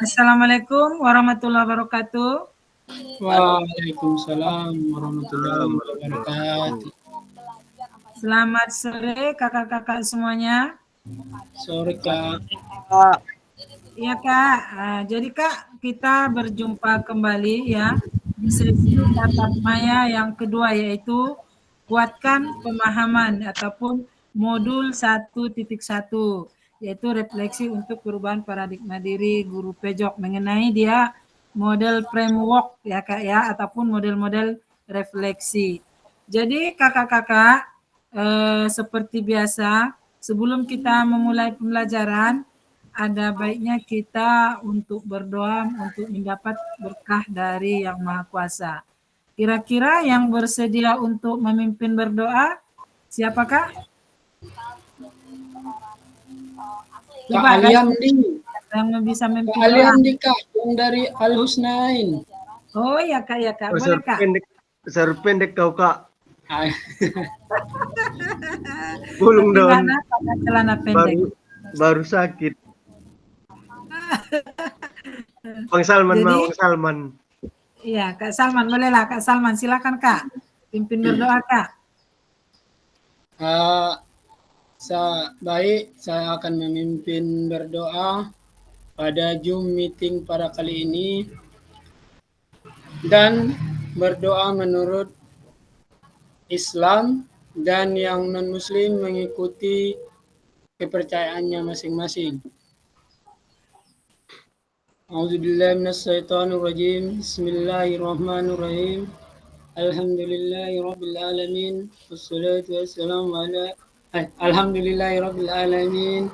Assalamualaikum warahmatullahi wabarakatuh. Waalaikumsalam warahmatullahi wabarakatuh. Selamat sore kakak-kakak semuanya. Sore Kak. Iya Kak, jadi Kak kita berjumpa kembali ya di sesi tatap maya yang kedua, yaitu kuatkan pemahaman ataupun modul 1.1, yaitu refleksi untuk perubahan paradigma diri guru pejok, mengenai dia model framework ya Kak ya, ataupun model-model refleksi. Jadi kakak-kakak, seperti biasa sebelum kita memulai pembelajaran, ada baiknya kita untuk berdoa untuk mendapat berkah dari Yang Maha Kuasa. Kira-kira yang bersedia untuk memimpin berdoa siapakah? Kak Coba Aliandi. yang bisa memimpin Kak doa. Aliandi Kak, yang dari Al Husnain. Oh ya Kak, boleh Kak. Pendek kau Kak. Ah, Gulung daun. Gimana pakai celana pendek? Baru sakit. Bang Salman, Jadi, Bang Salman. iya Kak Salman, bolehlah Kak Salman, silakan Kak. Pimpin berdoa Kak. Baik, saya akan memimpin berdoa pada Zoom meeting pada kali ini dan berdoa menurut Islam dan yang non-muslim mengikuti kepercayaannya masing-masing. A'udzubillahi minasyaitonirrajim. Bismillahirrahmanirrahim. Alhamdulillahirabbil alamin. Wassalatu wassalamu ala Alhamdulillahirabbil alamin.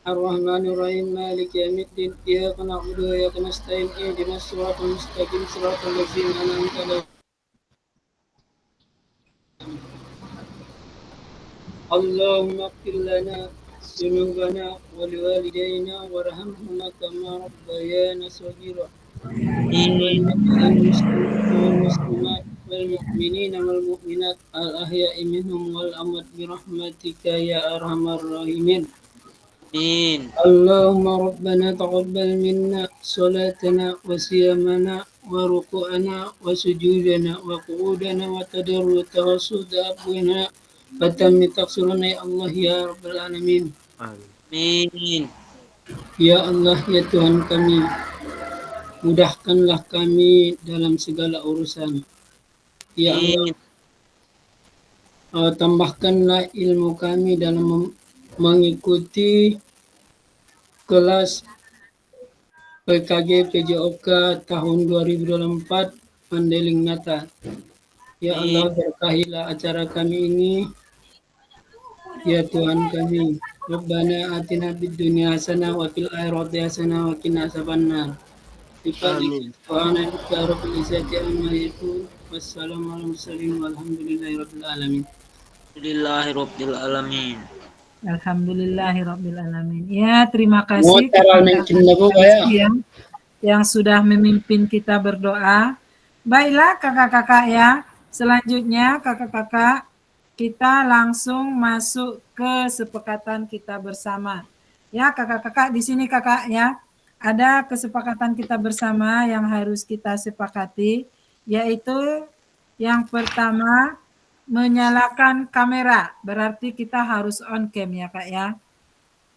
Ar-Rahmanir-Rahim. Maliki yaumiddin. Iyyaka na'budu wa iyyaka nasta'in. Ihdinas siratal mustaqim. Siratal ladzina an'amta 'alaihim. Allahumma ighfir lana ذنوبنا ولوالدينا وارحمهما كما ربيانا صغيرا والمسلمات والمؤمنين والمؤمنات الأحياء منهم والأموات برحمتك يا أرحم الراحمين. اللهم ربنا تقبل منا صلاتنا وصيامنا وركوعنا وسجودنا وقعودنا وتضرعنا وصدقنا وتم تقصرنا يا Allah ya Rabbal Alamin. Amin. Ya Allah ya Tuhan kami, mudahkanlah kami dalam segala urusan. Ya Allah, tambahkanlah ilmu kami dalam mengikuti kelas PKG PJOK tahun 2024 Mandeling Nata. Ya Allah, berkahilah acara kami ini. Ya Tuhan kami, Rabbana atina fid dunya hasanah wa fil akhirati hasanah wa qina adzabannar. Amin. Wassalamualaikum warahmatullahi wabarakatuh. Alhamdulillahirabbil alamin. Ya, terima kasih yang sudah memimpin kita berdoa. Baiklah kakak-kakak ya. Selanjutnya kakak-kakak, kita langsung masuk ke kesepakatan kita bersama. Ya kakak-kakak, di sini kakak ya, ada kesepakatan kita bersama yang harus kita sepakati, yaitu yang pertama menyalakan kamera, berarti kita harus on cam ya kak ya.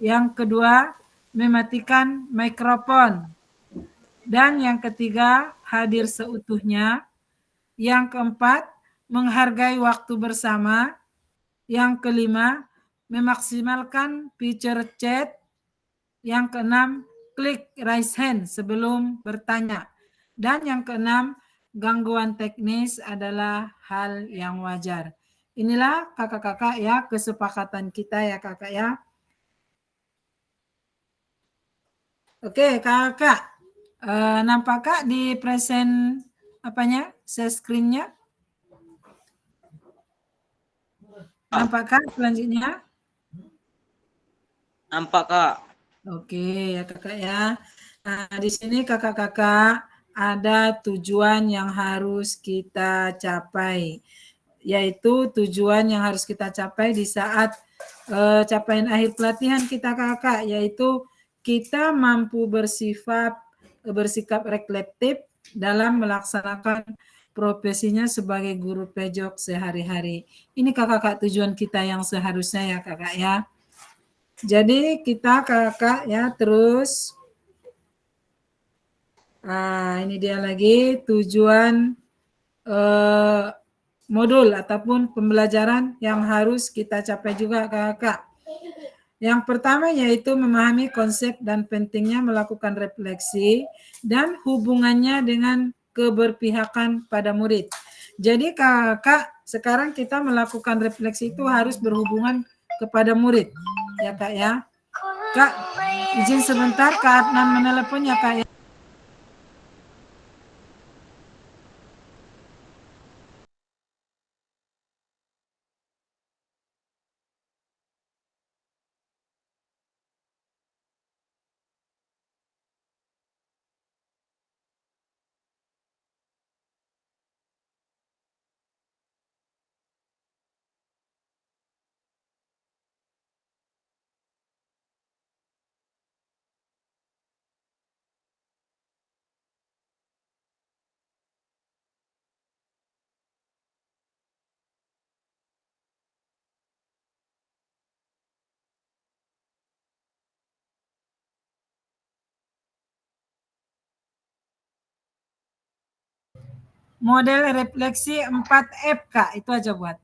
Yang kedua mematikan mikrofon, dan yang ketiga hadir seutuhnya. Yang keempat menghargai waktu bersama. Yang kelima, memaksimalkan fitur chat. Yang keenam, klik raise hand sebelum bertanya. Dan yang keenam, gangguan teknis adalah hal yang wajar. Inilah kakak-kakak ya, kesepakatan kita ya kakak ya. Oke kakak, nampak kak di present apanya, share screen-nya? Nampakkah selanjutnya? Nampak kak. Oke ya kakak ya. Nah, di sini kakak-kakak ada tujuan yang harus kita capai, yaitu tujuan yang harus kita capai di saat capaian akhir pelatihan kita kakak, yaitu kita mampu bersikap reflektif dalam melaksanakan profesinya sebagai guru pejok sehari-hari. Ini kakak tujuan kita yang seharusnya ya kakak ya. Jadi kita kakak ya terus ini dia lagi tujuan modul ataupun pembelajaran yang harus kita capai juga kakak. Yang pertama yaitu memahami konsep dan pentingnya melakukan refleksi dan hubungannya dengan keberpihakan pada murid. Jadi kakak, sekarang kita melakukan refleksi itu harus berhubungan kepada murid. Ya kak ya. Kak, izin sebentar Kak Adnan menelepon ya kak ya. Model refleksi 4F Kak, itu aja buat.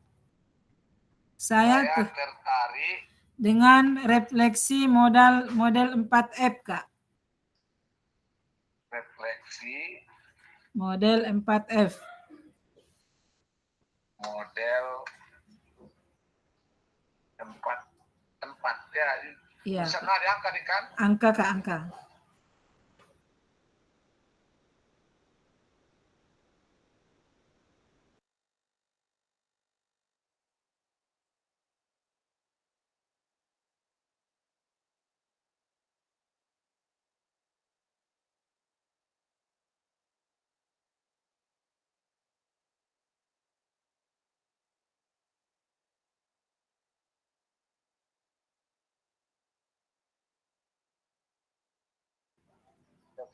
Saya tertarik dengan refleksi model 4F Kak. Refleksi model 4F. Model 4 ya. Iya. Bisa ada angka nih kan? Angka Kak, angka.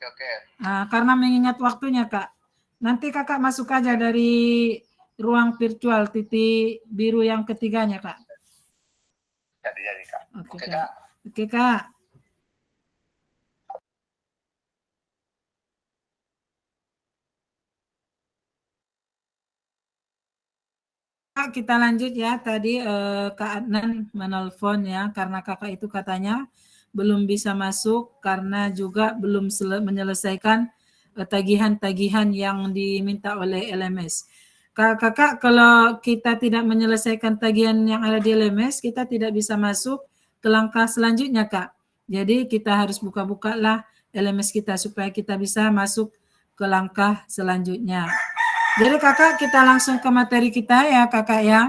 Oke. Karena mengingat waktunya Kak, nanti kakak masuk aja dari ruang virtual titik biru yang ketiganya Kak. Jadi Kak. Oke Kak. Oke Kak. Kita lanjut ya, tadi Kak Adnan menelpon ya, karena kakak itu katanya belum bisa masuk karena juga belum menyelesaikan tagihan-tagihan yang diminta oleh LMS. Kakak, kalau kita tidak menyelesaikan tagihan yang ada di LMS, kita tidak bisa masuk ke langkah selanjutnya Kak. Jadi kita harus buka-buka lah LMS kita supaya kita bisa masuk ke langkah selanjutnya. Jadi kakak, kita langsung ke materi kita ya kakak ya.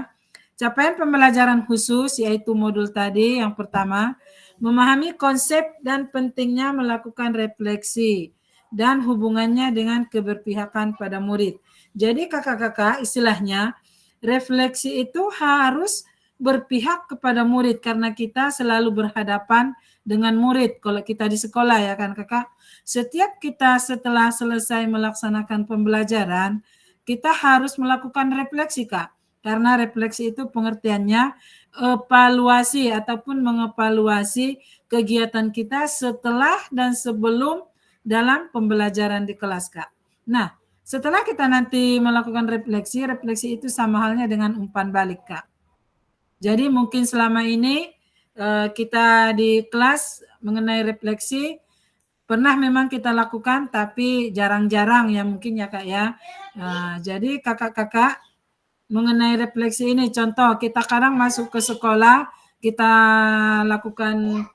Capaian pembelajaran khusus yaitu modul tadi yang pertama, memahami konsep dan pentingnya melakukan refleksi dan hubungannya dengan keberpihakan pada murid. Jadi kakak-kakak istilahnya refleksi itu harus berpihak kepada murid karena kita selalu berhadapan dengan murid kalau kita di sekolah ya kan kakak. Setiap kita setelah selesai melaksanakan pembelajaran, kita harus melakukan refleksi Kak, karena refleksi itu pengertiannya evaluasi ataupun mengevaluasi kegiatan kita setelah dan sebelum dalam pembelajaran di kelas Kak. Nah, setelah kita nanti melakukan refleksi itu sama halnya dengan umpan balik Kak. Jadi mungkin selama ini kita di kelas mengenai refleksi pernah memang kita lakukan tapi jarang-jarang ya mungkin ya Kak ya. Nah, jadi kakak-kakak mengenai refleksi ini contoh kita kadang masuk ke sekolah kita lakukan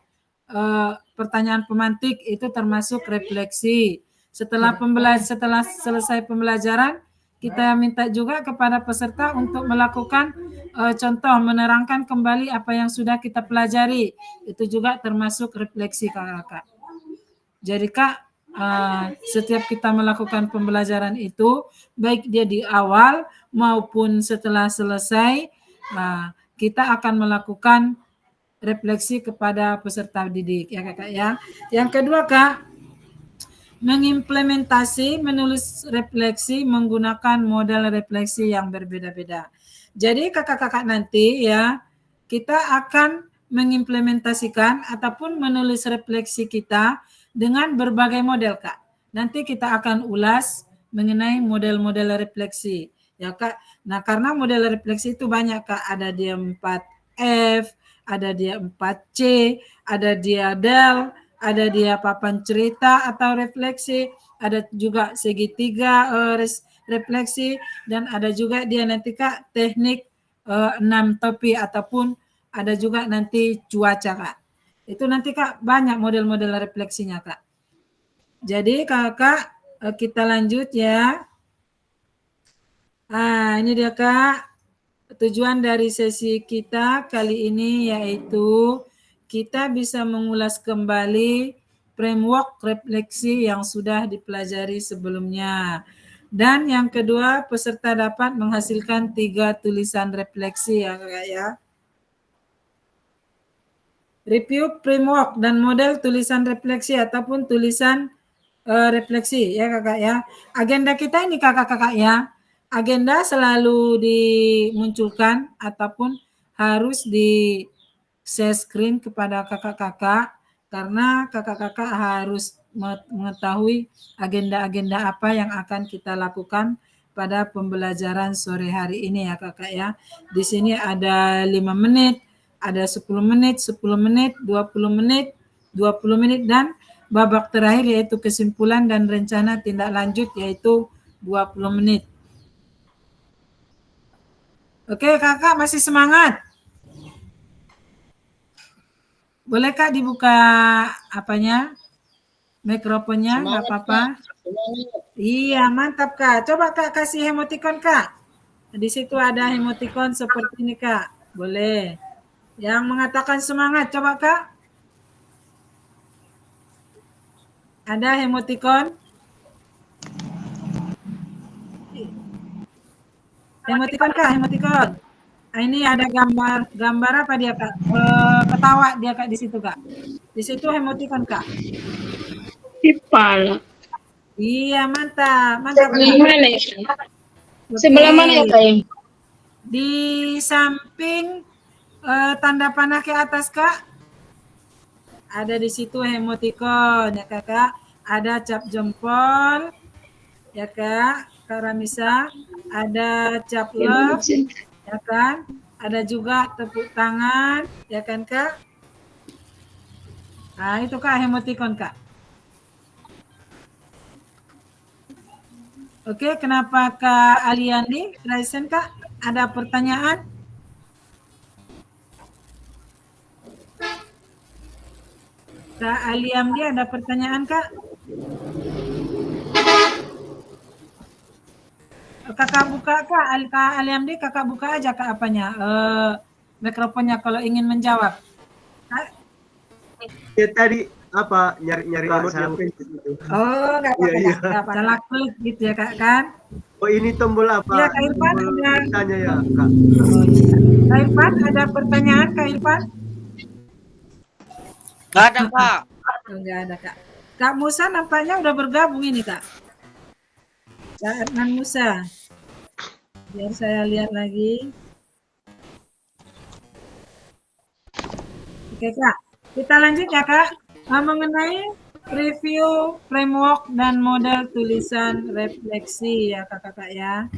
pertanyaan pemantik itu termasuk refleksi. Setelah selesai pembelajaran kita minta juga kepada peserta untuk melakukan contoh menerangkan kembali apa yang sudah kita pelajari. Itu juga termasuk refleksi kakak-kakak. Jadi Kak, setiap kita melakukan pembelajaran itu, baik dia di awal maupun setelah selesai, kita akan melakukan refleksi kepada peserta didik ya kakak ya. Yang kedua kak, mengimplementasi menulis refleksi menggunakan model refleksi yang berbeda-beda. Jadi kakak-kakak nanti ya, kita akan mengimplementasikan ataupun menulis refleksi kita dengan berbagai model kak. Nanti kita akan ulas mengenai model-model refleksi ya kak. Nah karena model refleksi itu banyak kak, ada dia 4F, ada dia 4C, ada dia DEL, ada dia papan cerita atau refleksi, ada juga segitiga refleksi, dan ada juga dia nanti kak teknik 6 topi ataupun ada juga nanti cuaca kak. Itu nanti kak banyak model-model refleksinya kak. Jadi kakak kita lanjut ya. Ini dia kak. Tujuan dari sesi kita kali ini yaitu kita bisa mengulas kembali framework refleksi yang sudah dipelajari sebelumnya. Dan yang kedua, peserta dapat menghasilkan 3 tulisan refleksi ya kakak ya. Review framework dan model tulisan refleksi ataupun tulisan refleksi ya kakak ya. Agenda kita ini kakak-kakak ya. Agenda selalu dimunculkan ataupun harus di share screen kepada kakak-kakak karena kakak-kakak harus mengetahui agenda-agenda apa yang akan kita lakukan pada pembelajaran sore hari ini ya kakak ya. Di sini ada 5 menit, ada 10 menit, 10 menit, 20 menit, 20 menit dan babak terakhir yaitu kesimpulan dan rencana tindak lanjut yaitu 20 menit. Oke kakak masih semangat? Boleh kak dibuka apanya? Mikrofonnya nggak apa-apa? Iya mantap kak. Coba kak kasih emoticon kak. Di situ ada emoticon seperti ini kak. Boleh. Yang mengatakan semangat coba kak. Ada emoticon? Emoticon kak, emoticon. Ini ada gambar apa dia kak? Ketawa dia kak di situ kak. Di situ emoticon kak. Kepala. Iya mantap, mantap. Gimana ya? Sebelah mana ya kak? Di samping tanda panah ke atas kak. Ada di situ emoticon ya kakak. Ada cap jempol ya kak, Kak Ramisa. Ada cap love ya kan. Ada juga tepuk tangan ya kan kak. Nah itu kak emoticon kak. Oke, kenapa Kak Aliani Raisen kak? Ada pertanyaan? Kak Aliamdi ada pertanyaan kak? Kakak buka kak, Kak Aliamdi kakak buka aja kak apanya, mikrofonnya kalau ingin menjawab. Ya tadi apa nyari remote yang itu. Oh nggak apa-apa, salah klik gitu ya kak kan? Oh ini tombol apa? Iya Kak Irfan ada. Tanya ya kak. Oh, iya. Kak Irfan ada pertanyaan Kak Irfan? Nggak ada kak. Enggak ada kak. Kak Musa nampaknya udah bergabung ini kak. Kak Adnan Musa. Biar saya lihat lagi. Oke kak, kita lanjut ya kak. Mengenai review framework dan model tulisan refleksi ya kakak-kakak ya.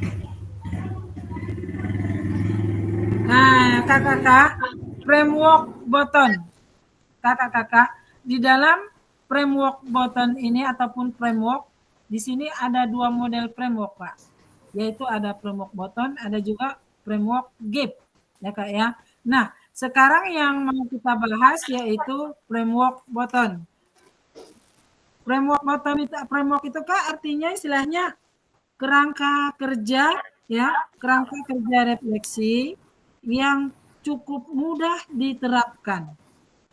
Nah kakak-kakak, framework button. Kakak-kakak, di dalam framework button ini ataupun framework, di sini ada 2 model framework Pak. Yaitu ada framework button, ada juga framework GIF. Ya Kak ya. Nah, sekarang yang mau kita bahas yaitu framework button. Framework itu Kak artinya istilahnya kerangka kerja ya, kerangka kerja refleksi yang cukup mudah diterapkan.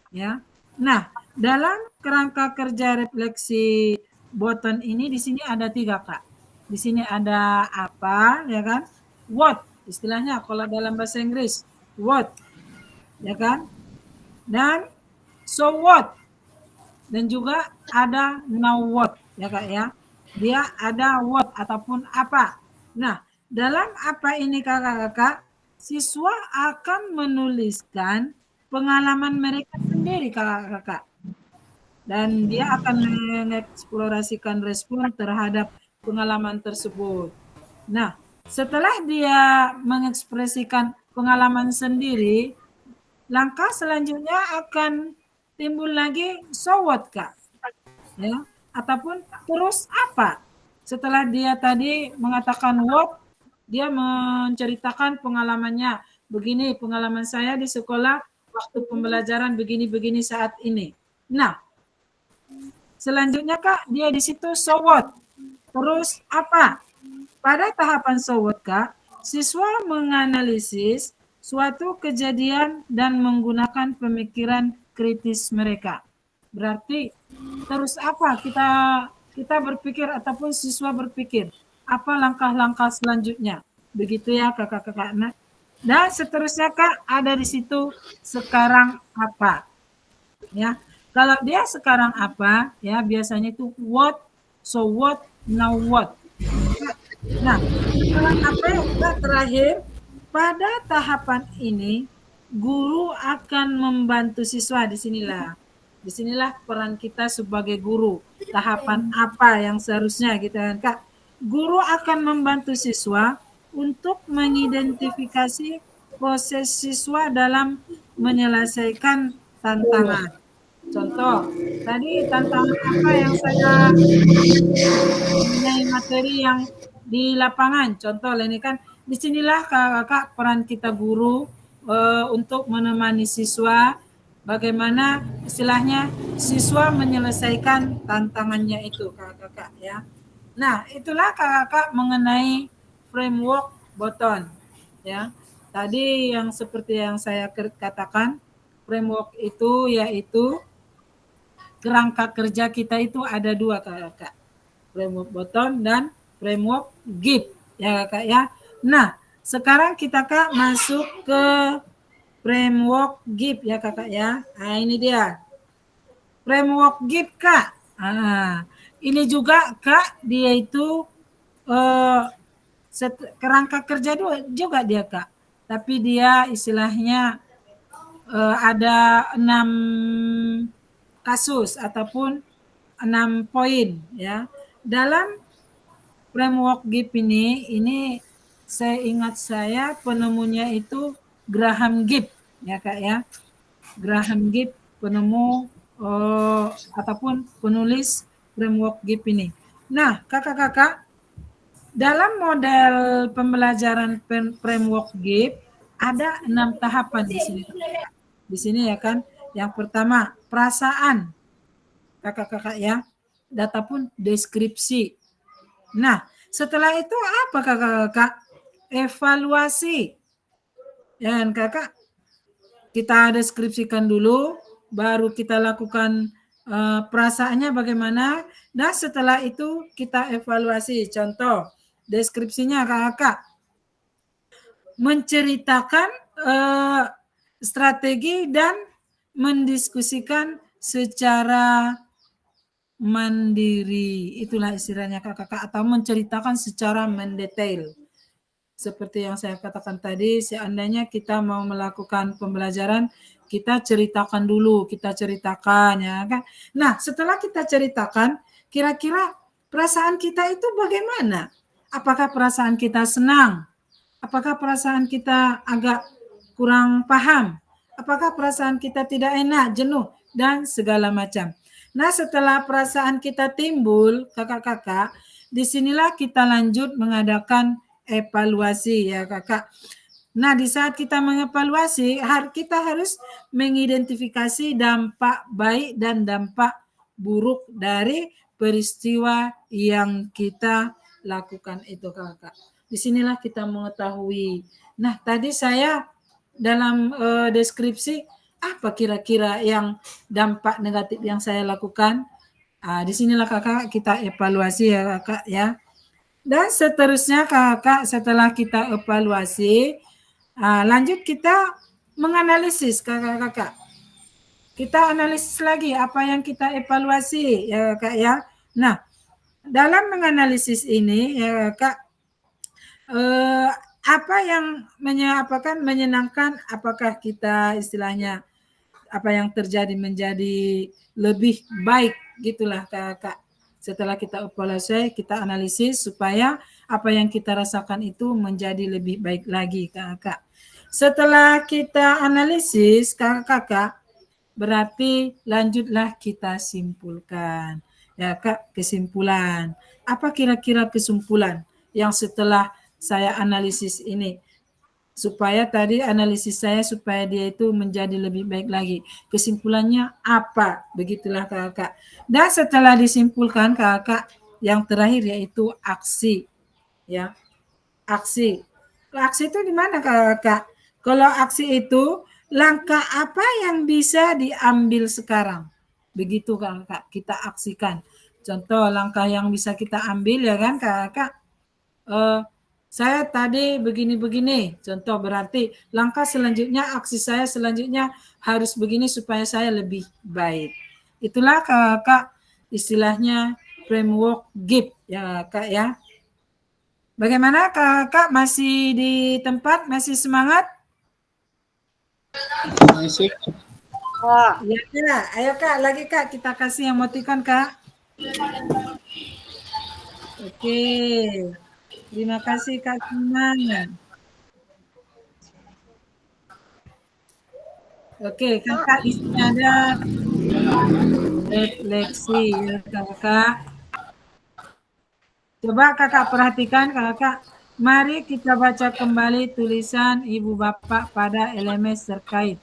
Ya. Nah, dalam kerangka kerja refleksi button ini di sini ada 3, Kak. Di sini ada apa, ya kan? What, istilahnya kalau dalam bahasa Inggris, what, ya kan? Dan so what, dan juga ada now what, ya Kak ya. Dia ada what ataupun apa. Nah, dalam apa ini kakak-kakak, siswa akan menuliskan pengalaman mereka sendiri kakak-kakak. Dan dia akan mengeksplorasikan respon terhadap pengalaman tersebut. Nah, setelah dia mengekspresikan pengalaman sendiri, langkah selanjutnya akan timbul lagi so what, Kak. Ya, ataupun terus apa? Setelah dia tadi mengatakan what, dia menceritakan pengalamannya. Begini pengalaman saya di sekolah waktu pembelajaran begini-begini saat ini. Nah, selanjutnya Kak, dia di situ so what. Terus apa? Pada tahapan so what, Kak, siswa menganalisis suatu kejadian dan menggunakan pemikiran kritis mereka. Berarti terus apa kita berpikir ataupun siswa berpikir apa langkah-langkah selanjutnya. Begitu ya kakak-kakak. Nah, dan seterusnya Kak ada di situ sekarang apa. Ya. Kalau dia sekarang apa, ya biasanya itu what, so what, now what. Nah, sekarang apa yang terakhir, pada tahapan ini guru akan membantu siswa. Disinilah peran kita sebagai guru. Tahapan apa yang seharusnya gitu kan Kak. Guru akan membantu siswa untuk mengidentifikasi proses siswa dalam menyelesaikan tantangan. Contoh, tadi tantangan apa yang saya mengenai materi yang di lapangan. Contoh ini kan disinilah kakak peran kita guru untuk menemani siswa bagaimana istilahnya siswa menyelesaikan tantangannya itu kakak ya. Nah itulah kakak mengenai framework button ya. Tadi yang seperti yang saya katakan framework itu yaitu kerangka kerja kita itu ada 2 kakak. Framework button dan framework GIP ya Kak ya. Nah, sekarang kita Kak masuk ke framework GIP ya Kakak ya. Nah, ini dia. Framework GIP Kak. Nah, ini juga Kak dia itu kerangka kerja juga dia Kak. Tapi dia istilahnya ada 6 kasus ataupun 6 poin ya. Dalam framework GIP ini saya ingat saya penemunya itu Graham Gibb ya Kak ya. Graham Gibb penemu ataupun penulis framework GIP ini. Nah, kakak-kakak, dalam model pembelajaran framework GIP ada 6 tahapan di sini. Di sini ya kan. Yang pertama, perasaan. Kakak-kakak ya. Data pun deskripsi. Nah, setelah itu apa kakak-kakak? Evaluasi. Dan kakak, kita deskripsikan dulu, baru kita lakukan perasaannya bagaimana, dan setelah itu kita evaluasi. Contoh, deskripsinya kakak, menceritakan strategi dan mendiskusikan secara mandiri, itulah istilahnya kakak atau menceritakan secara mendetail. Seperti yang saya katakan tadi, seandainya kita mau melakukan pembelajaran, kita ceritakan dulu, kita ceritakan ya kan. Nah, setelah kita ceritakan, kira-kira perasaan kita itu bagaimana? Apakah perasaan kita senang? Apakah perasaan kita agak kurang paham? Apakah perasaan kita tidak enak, jenuh, dan segala macam. Nah, setelah perasaan kita timbul, kakak-kakak, disinilah kita lanjut mengadakan evaluasi ya kakak. Nah, di saat kita mengevaluasi, kita harus mengidentifikasi dampak baik dan dampak buruk dari peristiwa yang kita lakukan itu kakak. Disinilah kita mengetahui. Nah, tadi saya dalam deskripsi apa kira-kira yang dampak negatif yang saya lakukan? Di sinilah kakak kita evaluasi ya kakak ya. Dan seterusnya kakak setelah kita evaluasi, lanjut kita menganalisis kakak-kakak. Kita analisis lagi apa yang kita evaluasi ya kak ya. Nah, dalam menganalisis ini ya kak, apa yang menyenangkan, apakah kita istilahnya apa yang terjadi menjadi lebih baik gitulah kakak. Setelah kita evaluasi, kita analisis supaya apa yang kita rasakan itu menjadi lebih baik lagi kakak. Setelah kita analisis kakak, berarti lanjutlah kita simpulkan. Ya kak, kesimpulan. Apa kira-kira kesimpulan yang setelah saya analisis ini? Supaya tadi analisis saya supaya dia itu menjadi lebih baik lagi. Kesimpulannya apa? Begitulah kakak. Dan setelah disimpulkan kakak, yang terakhir yaitu aksi. Ya, aksi. Aksi itu di mana kakak? Kalau aksi itu langkah apa yang bisa diambil sekarang? Begitu kakak, kita aksikan. Contoh langkah yang bisa kita ambil ya kan kakak. Saya tadi begini-begini, contoh berarti langkah selanjutnya, aksi saya selanjutnya harus begini supaya saya lebih baik. Itulah kakak istilahnya framework GIP ya kak ya. Bagaimana kakak, masih di tempat, masih semangat? Masih. Ya, ayo kak, lagi kak, kita kasih emoticon kak. Oke. Terima kasih Kak Siman. Oke, kakak di sini ada refleksi ya kakak. Coba kakak perhatikan kakak. Mari kita baca kembali tulisan Ibu Bapak pada LMS terkait.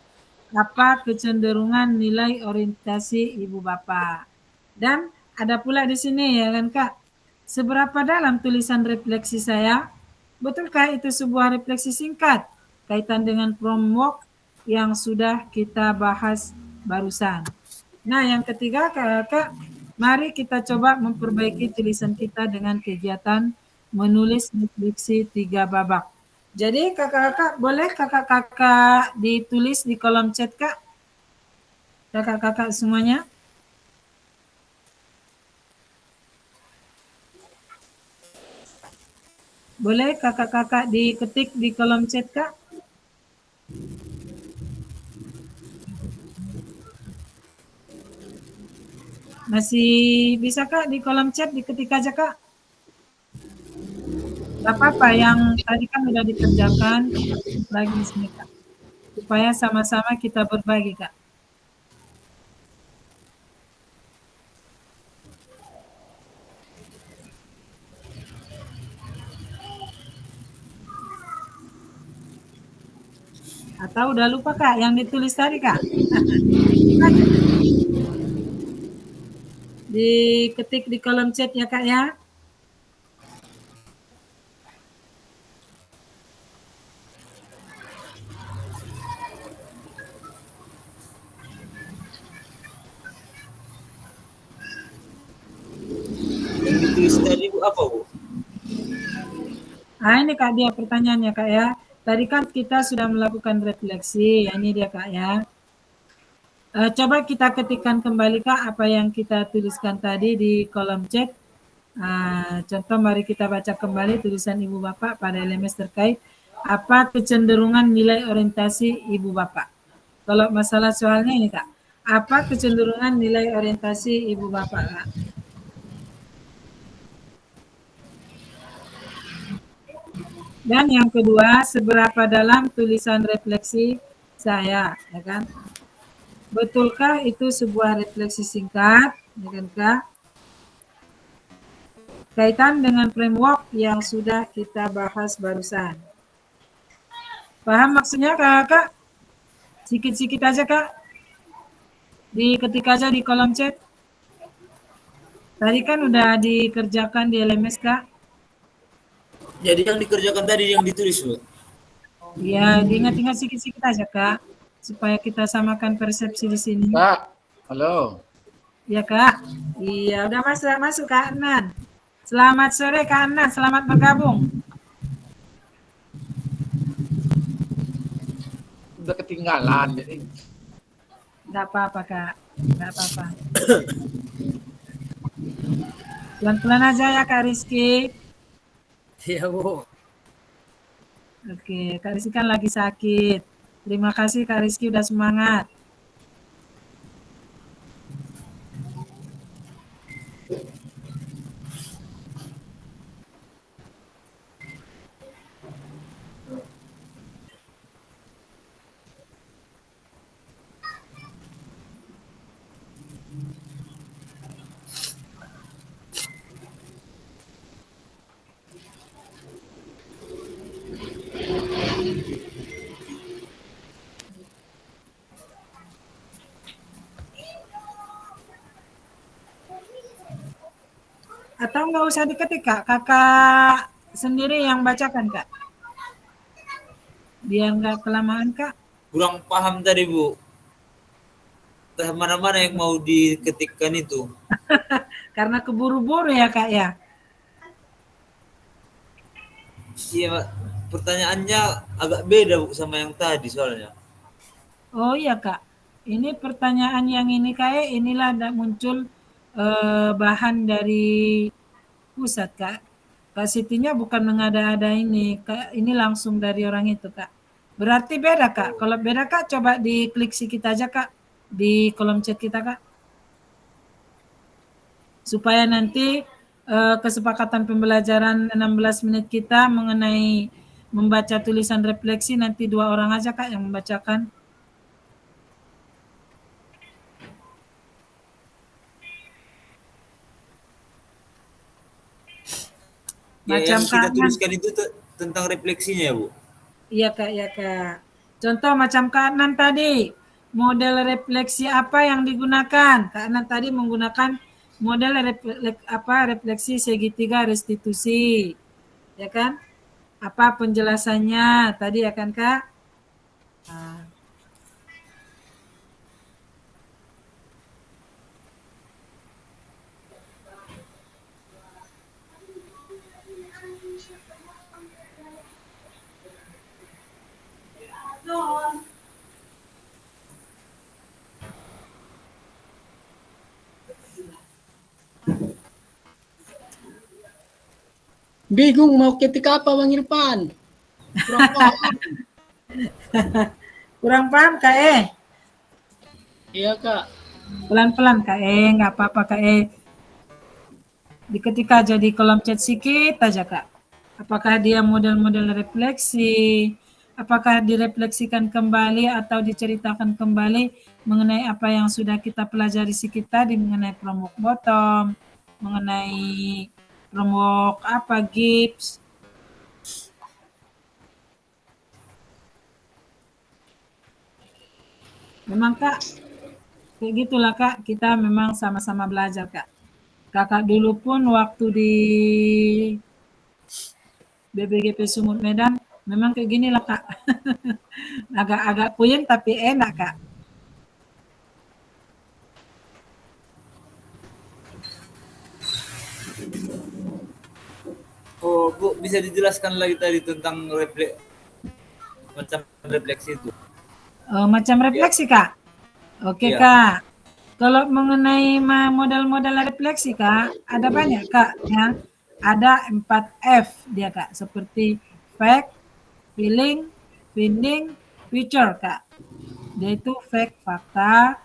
Apa kecenderungan nilai orientasi Ibu Bapak? Dan ada pula di sini ya kan Kak. Seberapa dalam tulisan refleksi saya? Betulkah itu sebuah refleksi singkat kaitan dengan framework yang sudah kita bahas barusan? Nah, yang ketiga kakak, mari kita coba memperbaiki tulisan kita dengan kegiatan menulis refleksi 3 babak. Jadi kakak-kakak, boleh kakak-kakak ditulis di kolom chat kak? Kakak-kakak semuanya? Boleh kakak-kakak diketik di kolom chat kak? Masih bisa kak di kolom chat diketik aja kak? Gak apa-apa, yang tadi kan udah dikerjakan lagi di sini kak. Supaya sama-sama kita berbagi kak. Atau udah lupa kak yang ditulis tadi kak? Diketik di kolom chat ya kak ya. Yang ditulis tadi Bu apa Bu? Ini kak dia pertanyaannya kak ya. Tadi kan kita sudah melakukan refleksi, ini dia kak ya. Coba kita ketikkan kembali kak apa yang kita tuliskan tadi di kolom chat. Contoh mari kita baca kembali tulisan Ibu Bapak pada LMS terkait apa kecenderungan nilai orientasi Ibu Bapak. Kalau masalah soalnya ini kak, apa kecenderungan nilai orientasi Ibu Bapak kak? Dan yang kedua, seberapa dalam tulisan refleksi saya, ya kan? Betulkah itu sebuah refleksi singkat, ya kan kak? Kaitan dengan framework yang sudah kita bahas barusan. Paham maksudnya kakak? Sikit-sikit aja kak. Diketik aja di kolom chat. Tadi kan udah dikerjakan di LMS kak. Jadi yang dikerjakan tadi yang ditulis Bu? Ya, diingat-ingat sikit-sikit aja kak. Supaya kita samakan persepsi di sini. Kak, halo. Ya Kak. Iya, udah masuk Kak Anan. Selamat sore Kak Anan, selamat bergabung. Udah ketinggalan jadi. Enggak apa-apa Kak, enggak apa-apa. Pelan-pelan aja ya Kak Rizky. Iya Bu. Oke, Kak Rizky kan lagi sakit. Terima kasih Kak Rizky udah semangat. Atau nggak usah diketik Kak, kakak sendiri yang bacakan Kak. Biar nggak kelamaan Kak. Kurang paham tadi Bu. Entah mana-mana yang mau diketikkan itu. Karena keburu-buru ya Kak ya. Iya Pak. Pertanyaannya agak beda Bu sama yang tadi soalnya. Oh iya Kak, ini pertanyaan yang ini kayak inilah muncul bahan dari pusat Kak. Kak Sitinya bukan mengada-ada ini, Kak, ini langsung dari orang itu Kak. Berarti beda Kak. Kalau beda Kak, coba diklik si kita aja Kak di kolom chat kita Kak. Supaya nanti kesepakatan pembelajaran 16 menit kita mengenai membaca tulisan refleksi nanti 2 orang aja Kak yang membacakan. Ya, Macam yang kita Kak tuliskan itu tentang refleksinya ya Bu. Iya Kak, ya Kak. Contoh macam Kak Nan tadi, model refleksi apa yang digunakan? Kak Nan tadi menggunakan model refleksi segitiga restitusi, ya kan? Apa penjelasannya tadi ya kan Kak? Nah, Bingung mau ketik apa Bang Irfan? Kurang paham. kurang paham Kak Iya Kak. Pelan-pelan Kak nggak apa-apa Kak Diketik aja di kolom chat sedikit aja Kak. Apakah dia model-model refleksi, apakah direfleksikan kembali atau diceritakan kembali mengenai apa yang sudah kita pelajari sedikit tadi mengenai framework bottom, mengenai framework Gibbs. Memang Kak, kayak gitulah Kak, kita memang sama-sama belajar Kak. Kakak dulu pun waktu di BBGP Sumut Medan memang kayak gini lah Kak. Agak-agak puyeng tapi enak Kak. Oh Bu, bisa dijelaskan lagi tadi tentang macam refleksi itu. Macam refleksi Kak. Oke Iya. Kak. Kalau mengenai model-model refleksi Kak, ada banyak Kak ya. Ada 4F dia Kak, seperti fact, feeling, finding, future Kak. Dia itu fact, fakta,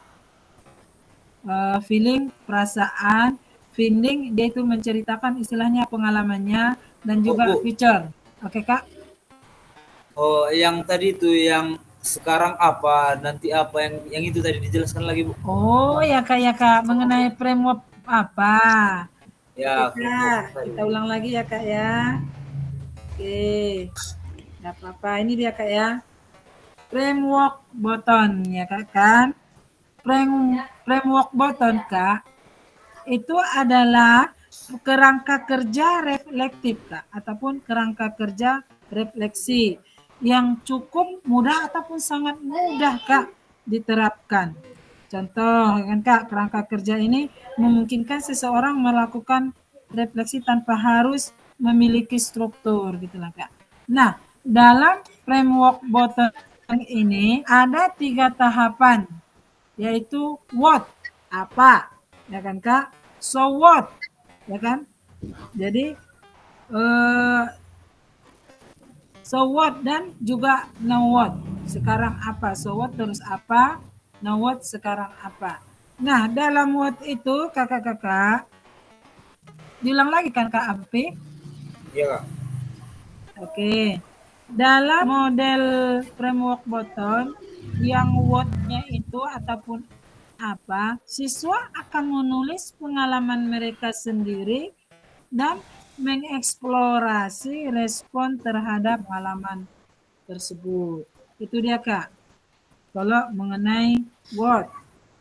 feeling, perasaan, finding dia itu menceritakan istilahnya pengalamannya dan juga Bu. future. Oke Kak? Oh, yang tadi itu yang sekarang apa, nanti apa yang itu tadi dijelaskan lagi Bu. Oh ya Kak, mengenai framework apa? Oke Ya, Kak, kita ulang lagi ya Kak ya. Oke, nggak apa-apa. Ini dia Kak ya. Framework button ya Kak kan. Framework button Kak, itu adalah kerangka kerja reflektif Kak, ataupun kerangka kerja refleksi yang cukup mudah ataupun sangat mudah Kak diterapkan. Contoh, ya kan Kak, kerangka kerja ini memungkinkan seseorang melakukan refleksi tanpa harus memiliki struktur gitu lah Kak. Nah, dalam framework Bottom ini ada 3 tahapan, yaitu what, apa, ya kan Kak, so what, ya kan. Jadi so what dan juga now what. Sekarang apa? So what terus apa? Now what sekarang apa? Nah, dalam what itu kakak-kakak, diulang lagi kan Kak Ampi? Iya, Kak. Oke. Dalam model framework Bottom, yang what-nya itu ataupun apa, siswa akan menulis pengalaman mereka sendiri dan mengeksplorasi respon terhadap pengalaman tersebut. Itu dia Kak. Kalau mengenai what.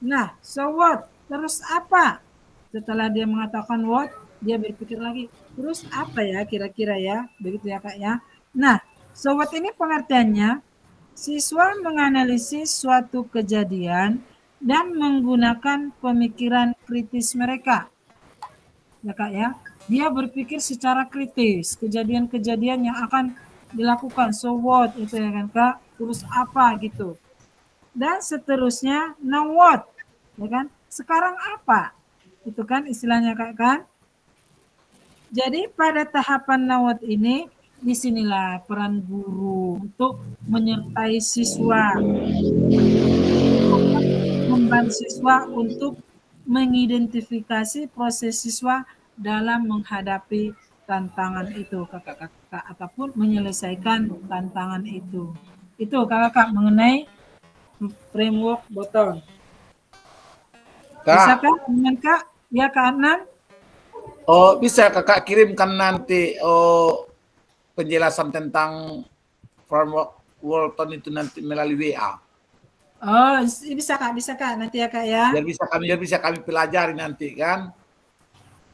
Nah, so what? Terus apa? Setelah dia mengatakan what, dia berpikir lagi, terus apa ya kira-kira ya? Begitu ya Kak ya. Nah, so what ini pengertiannya, siswa menganalisis suatu kejadian dan menggunakan pemikiran kritis mereka. Ya Kak ya. Dia berpikir secara kritis, kejadian-kejadian yang akan dilakukan. So what itu ya kan Kak? Terus apa gitu. Dan seterusnya, now what? Ya kan? Sekarang apa? Itu kan istilahnya Kak kan? Jadi pada tahapan now what ini, disinilah peran guru untuk menyertai siswa, membantu siswa untuk mengidentifikasi proses siswa dalam menghadapi tantangan itu kakak-kakak ataupun menyelesaikan tantangan itu. Itu kakak mengenai framework Bottom. Bisa Kak, Kak dengan Kak? Ya Kak Adnan? oh bisa kakak kirimkan nanti penjelasan tentang framework Walton itu nanti melalui WA. Oh bisa Kak nanti ya Kak ya. Biar bisa kami pelajari nanti kan.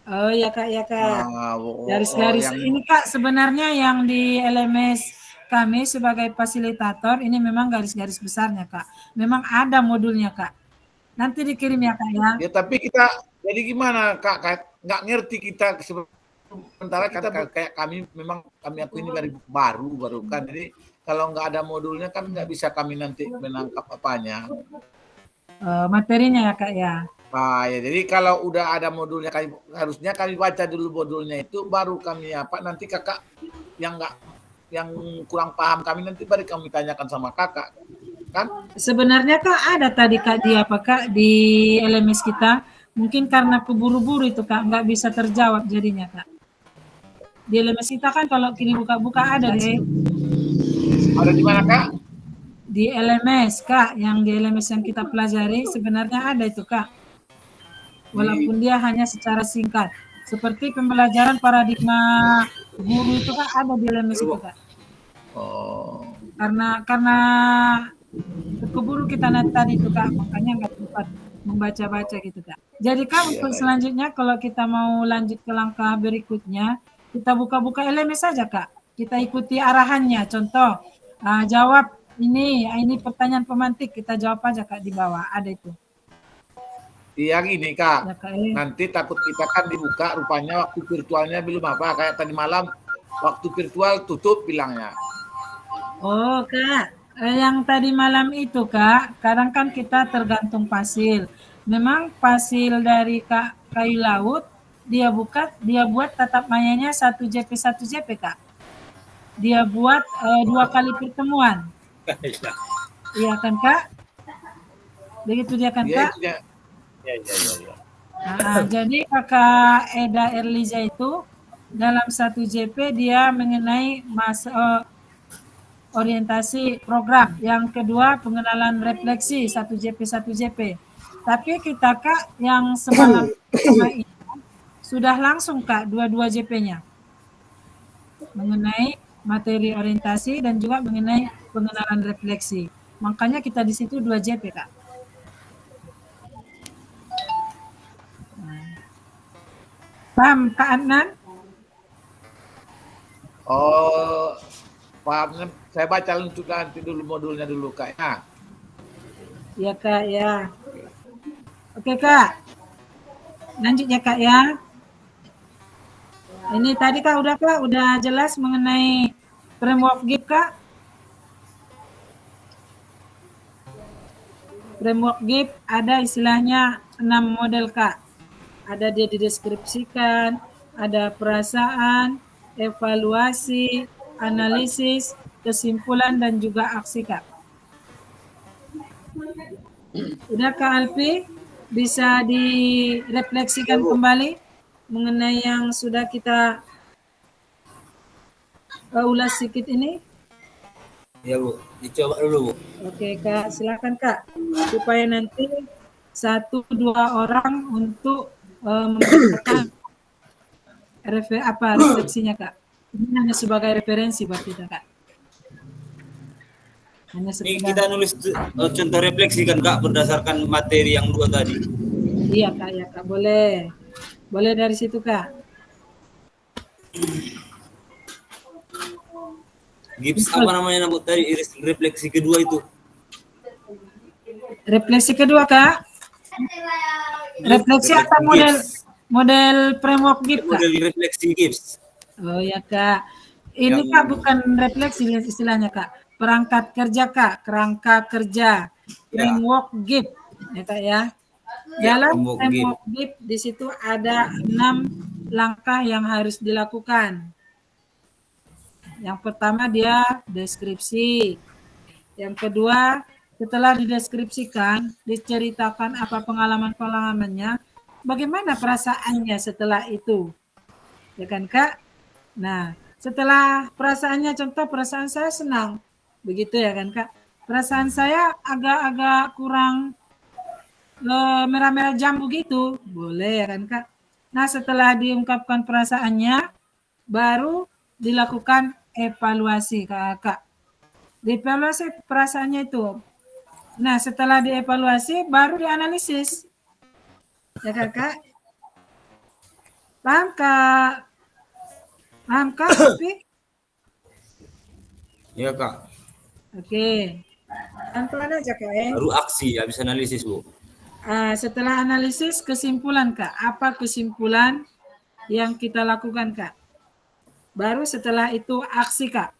Oh ya Kak ya Kak. Nah, Garis-garis ini Kak sebenarnya yang di LMS kami sebagai fasilitator ini memang garis-garis besarnya Kak. Memang ada modulnya Kak. Nanti dikirim ya Kak ya. Ya tapi kita jadi gimana Kak? Nggak ngerti kita sementara kita kayak kami memang kami aku ini baru kan. Jadi kalau nggak ada modulnya kan nggak bisa kami nanti menangkap apanya. Materinya ya Kak ya. Nah, ya, jadi kalau udah ada modulnya harusnya kami baca dulu modulnya itu baru kami nanti kakak yang kurang paham kami nanti baru kami tanyakan sama kakak kan. Sebenarnya Kak ada tadi Kak di Kak di LMS kita, mungkin karena keburu-buru itu Kak nggak bisa terjawab jadinya Kak. Di LMS kita kan kalau kini buka-buka ada deh. Ada di mana Kak? Di LMS Kak, yang di LMS yang kita pelajari sebenarnya ada itu Kak. Walaupun dia hanya secara singkat. Seperti pembelajaran paradigma guru itu Kak ada di LMS itu Kak. Oh. Karena keburu kita tadi itu Kak, makanya nggak sempat membaca-baca gitu Kak. Jadi Kak untuk selanjutnya kalau kita mau lanjut ke langkah berikutnya, kita buka-buka LMS saja Kak. Kita ikuti arahannya. Contoh, jawab ini pertanyaan pemantik, kita jawab aja Kak di bawah, ada itu. Yang ini Kak, Ya, Kak nanti takut kita kan dibuka rupanya waktu virtualnya belum apa, kayak tadi malam waktu virtual tutup bilangnya. Oh Kak, yang tadi malam itu Kak, kadang kan kita tergantung pasil. Memang pasil dari kayu laut, dia buat tatap mayanya 1 JP Kak. Dia buat 2 kali pertemuan. Iya kan Kak? Begitu dia kan Kak? Ya. Nah, jadi Kakak Eda Erliza itu dalam 1 JP dia mengenai orientasi program. Yang kedua pengenalan refleksi 1 JP. Tapi kita Kak yang semalam ini sudah langsung Kak 2 JP-nya. Mengenai materi orientasi dan juga mengenai pengenalan refleksi. Makanya kita di situ 2 JP Kak. Paham Kak Adnan? Oh, pahamnya saya baca untuk nanti dulu modulnya dulu Kak. Nah. Ya Kak ya. Oke Kak, lanjut ya Kak ya. Ini tadi Kak udah jelas mengenai framework GIP Kak. Framework GIP ada istilahnya 6 model Kak. Ada dia dideskripsikan, ada perasaan, evaluasi, analisis, kesimpulan dan juga aksi Kak. Udah Kak Alfi, bisa direfleksikan kembali mengenai yang sudah kita ulas sedikit ini? Ya Bu, dicoba dulu Bu. Oke Kak, silakan Kak. Supaya nanti 1-2 orang untuk membacakan refleksinya Kak. Ini hanya sebagai referensi buat kita Kak. Hanya Ini sekedar. kita nulis contoh refleksi kan Kak berdasarkan materi yang 2 tadi. Iya Kak, ya Kak, boleh. Boleh dari situ Kak. Gips apa namanya Bu tadi refleksi kedua itu? Refleksi kedua Kak. Refleksi atau model framework GIP Kak? Model refleksi Gips. Oh ya Kak. Ini Kak bukan refleksi istilahnya Kak. Perangkat kerja Kak, kerangka kerja, framework GIP ya Kak ya. Dalam framework GIP di situ ada 6 langkah yang harus dilakukan. Yang pertama dia deskripsi. Yang kedua, setelah dideskripsikan, diceritakan apa pengalaman-pengalamannya, bagaimana perasaannya setelah itu. Ya kan Kak? Nah, setelah perasaannya, contoh perasaan saya senang. Begitu ya kan Kak? Perasaan saya agak-agak kurang merah-merah jambu gitu. Boleh ya kan Kak? Nah, setelah diungkapkan perasaannya, baru dilakukan evaluasi Kak. Dievaluasi perasaannya itu. Nah, setelah dievaluasi, baru dianalisis. Ya kan Kak? Paham Kak? Paham Kak? Ya Kak. Oke. Pelan-pelan aja Kak ya. Baru aksi habis analisis Bu. Setelah analisis, kesimpulan Kak. Apa kesimpulan yang kita lakukan Kak? Baru setelah itu aksi Kak.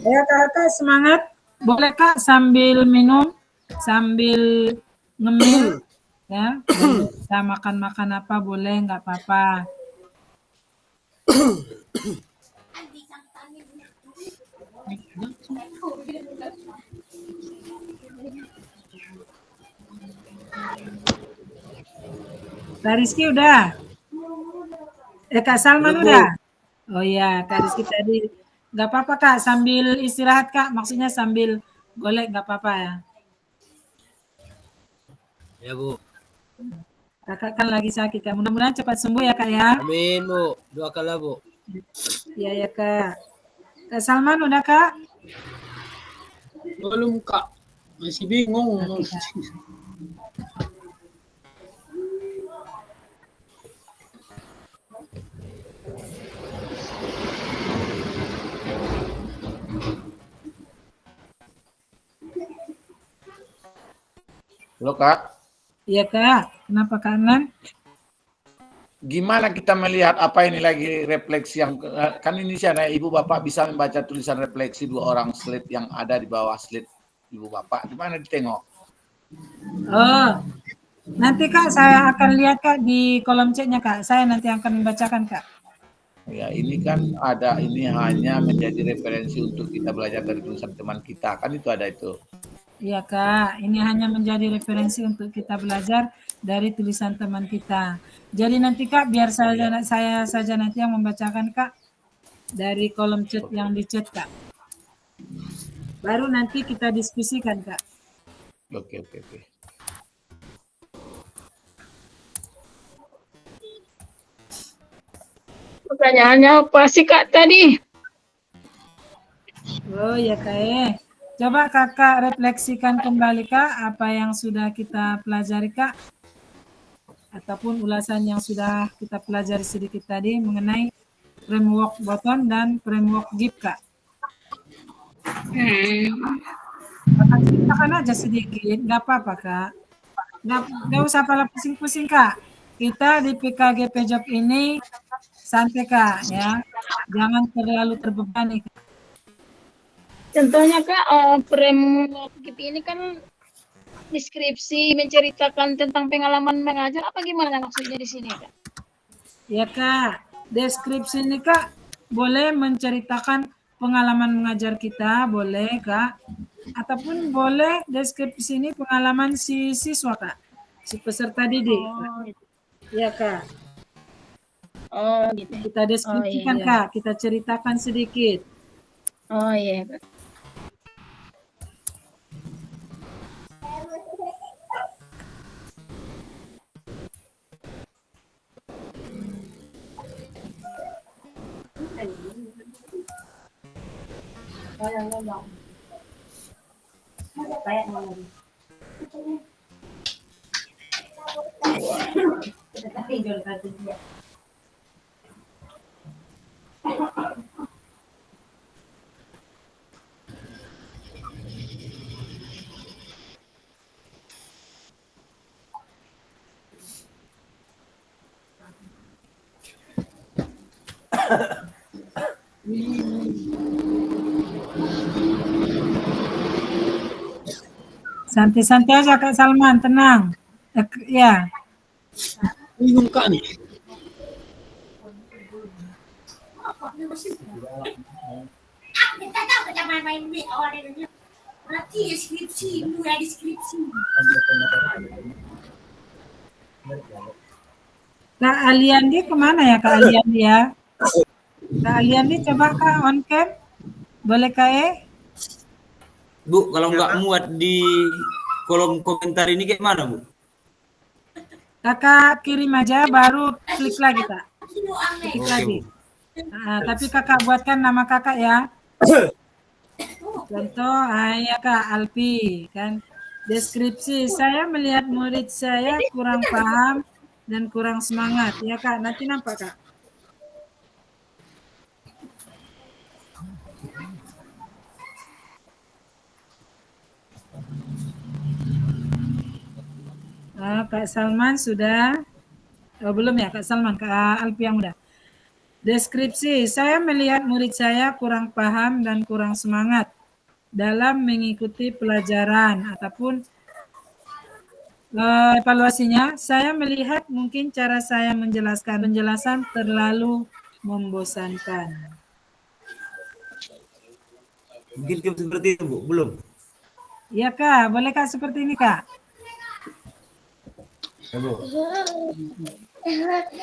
Ya Kakak semangat. Boleh Kak sambil minum, sambil ngemil, ya. Kita makan-makan apa boleh, nggak apa-apa. Kak Rizky udah? Kak Salman udah? Oh iya, Kak Rizky tadi. Nggak apa-apa Kak, sambil istirahat Kak. Maksudnya sambil golek nggak apa-apa ya. Ya Bu. Kakak kan lagi sakit Kak. Mudah-mudahan cepat sembuh ya Kak ya. Amin Bu. Doakanlah Bu. Iya ya Kak. Kak Salman udah Kak? Belum Kak, masih bingung. Halo Kak. Iya Kak. Kenapa Kak Anan? Gimana kita melihat apa ini lagi refleksi yang kan ini sana Ibu Bapak bisa membaca tulisan refleksi 2 orang slide yang ada di bawah slide Ibu Bapak. Gimana ditengok? Oh, nanti Kak saya akan lihat Kak di kolom chatnya Kak. Saya nanti akan membacakan Kak. Ya ini kan ada ini hanya menjadi referensi untuk kita belajar dari tulisan teman kita. Kan itu ada itu. Iya Kak, ini hanya menjadi referensi untuk kita belajar dari tulisan teman kita. Jadi nanti Kak, biar saya saja nanti yang membacakan Kak dari kolom chat yang di chat Kak. Baru nanti kita diskusikan Kak. Oke. Pertanyaannya apa sih Kak tadi? Oh ya Kak Coba kakak refleksikan kembali kak apa yang sudah kita pelajari kak, ataupun ulasan yang sudah kita pelajari sedikit tadi mengenai framework Bottom dan framework Gibb kak. Kakak ceritakan aja sedikit, nggak apa-apa kak. Nggak usah pala pusing-pusing kak. Kita di PKGP Job ini santai kak ya, jangan terlalu terbebani. Contohnya Kak, framework GIP ini kan deskripsi menceritakan tentang pengalaman mengajar, apa gimana maksudnya di sini Kak? Ya kak, deskripsi ini kak boleh menceritakan pengalaman mengajar kita, boleh kak, ataupun boleh deskripsi ini pengalaman si siswa kak, si peserta didik. Oh, gitu. Ya kak, Oh, gitu. kita deskripsikan iya. kak, kita ceritakan sedikit. Oh iya Kak. Santai-santai aja kak Salman, tenang. Ya, Bingung kak nih. Kak Aliandi kemana ya Kak Aliandi ya? Kak Aliandi coba Kak on cam, boleh Kak Bu, kalau nggak muat di kolom komentar ini kayak mana Bu? Kakak kirim aja baru klik lagi Kak. Klik Oke, lagi. Bu. Nah, tapi kakak buatkan nama kakak ya. Contoh, ya Kak Alpi kan. Deskripsi, saya melihat murid saya kurang paham dan kurang semangat. Ya Kak, nanti nampak Kak. Kak Salman sudah. Oh, belum ya Kak Salman, Kak Alpi yang udah. Deskripsi, saya melihat murid saya kurang paham dan kurang semangat dalam mengikuti pelajaran ataupun evaluasinya. Saya melihat mungkin cara saya menjelaskan penjelasan terlalu membosankan. Mungkin seperti itu Bu, belum? Iya Kak, boleh Kak seperti ini Kak? Ya, Bu.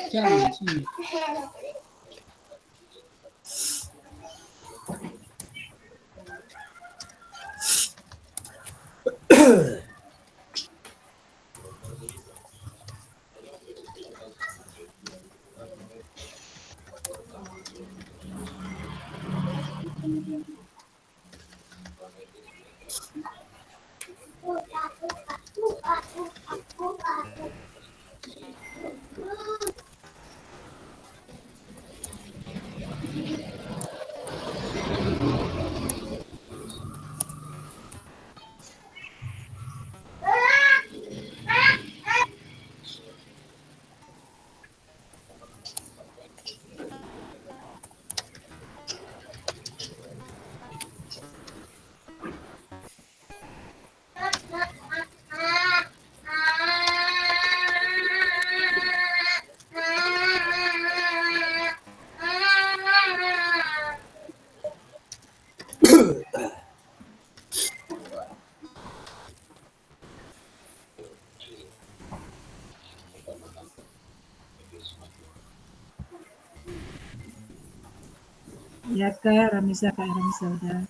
Jangan sini. Ya Kak Ramisa, Kak Ramisa udah.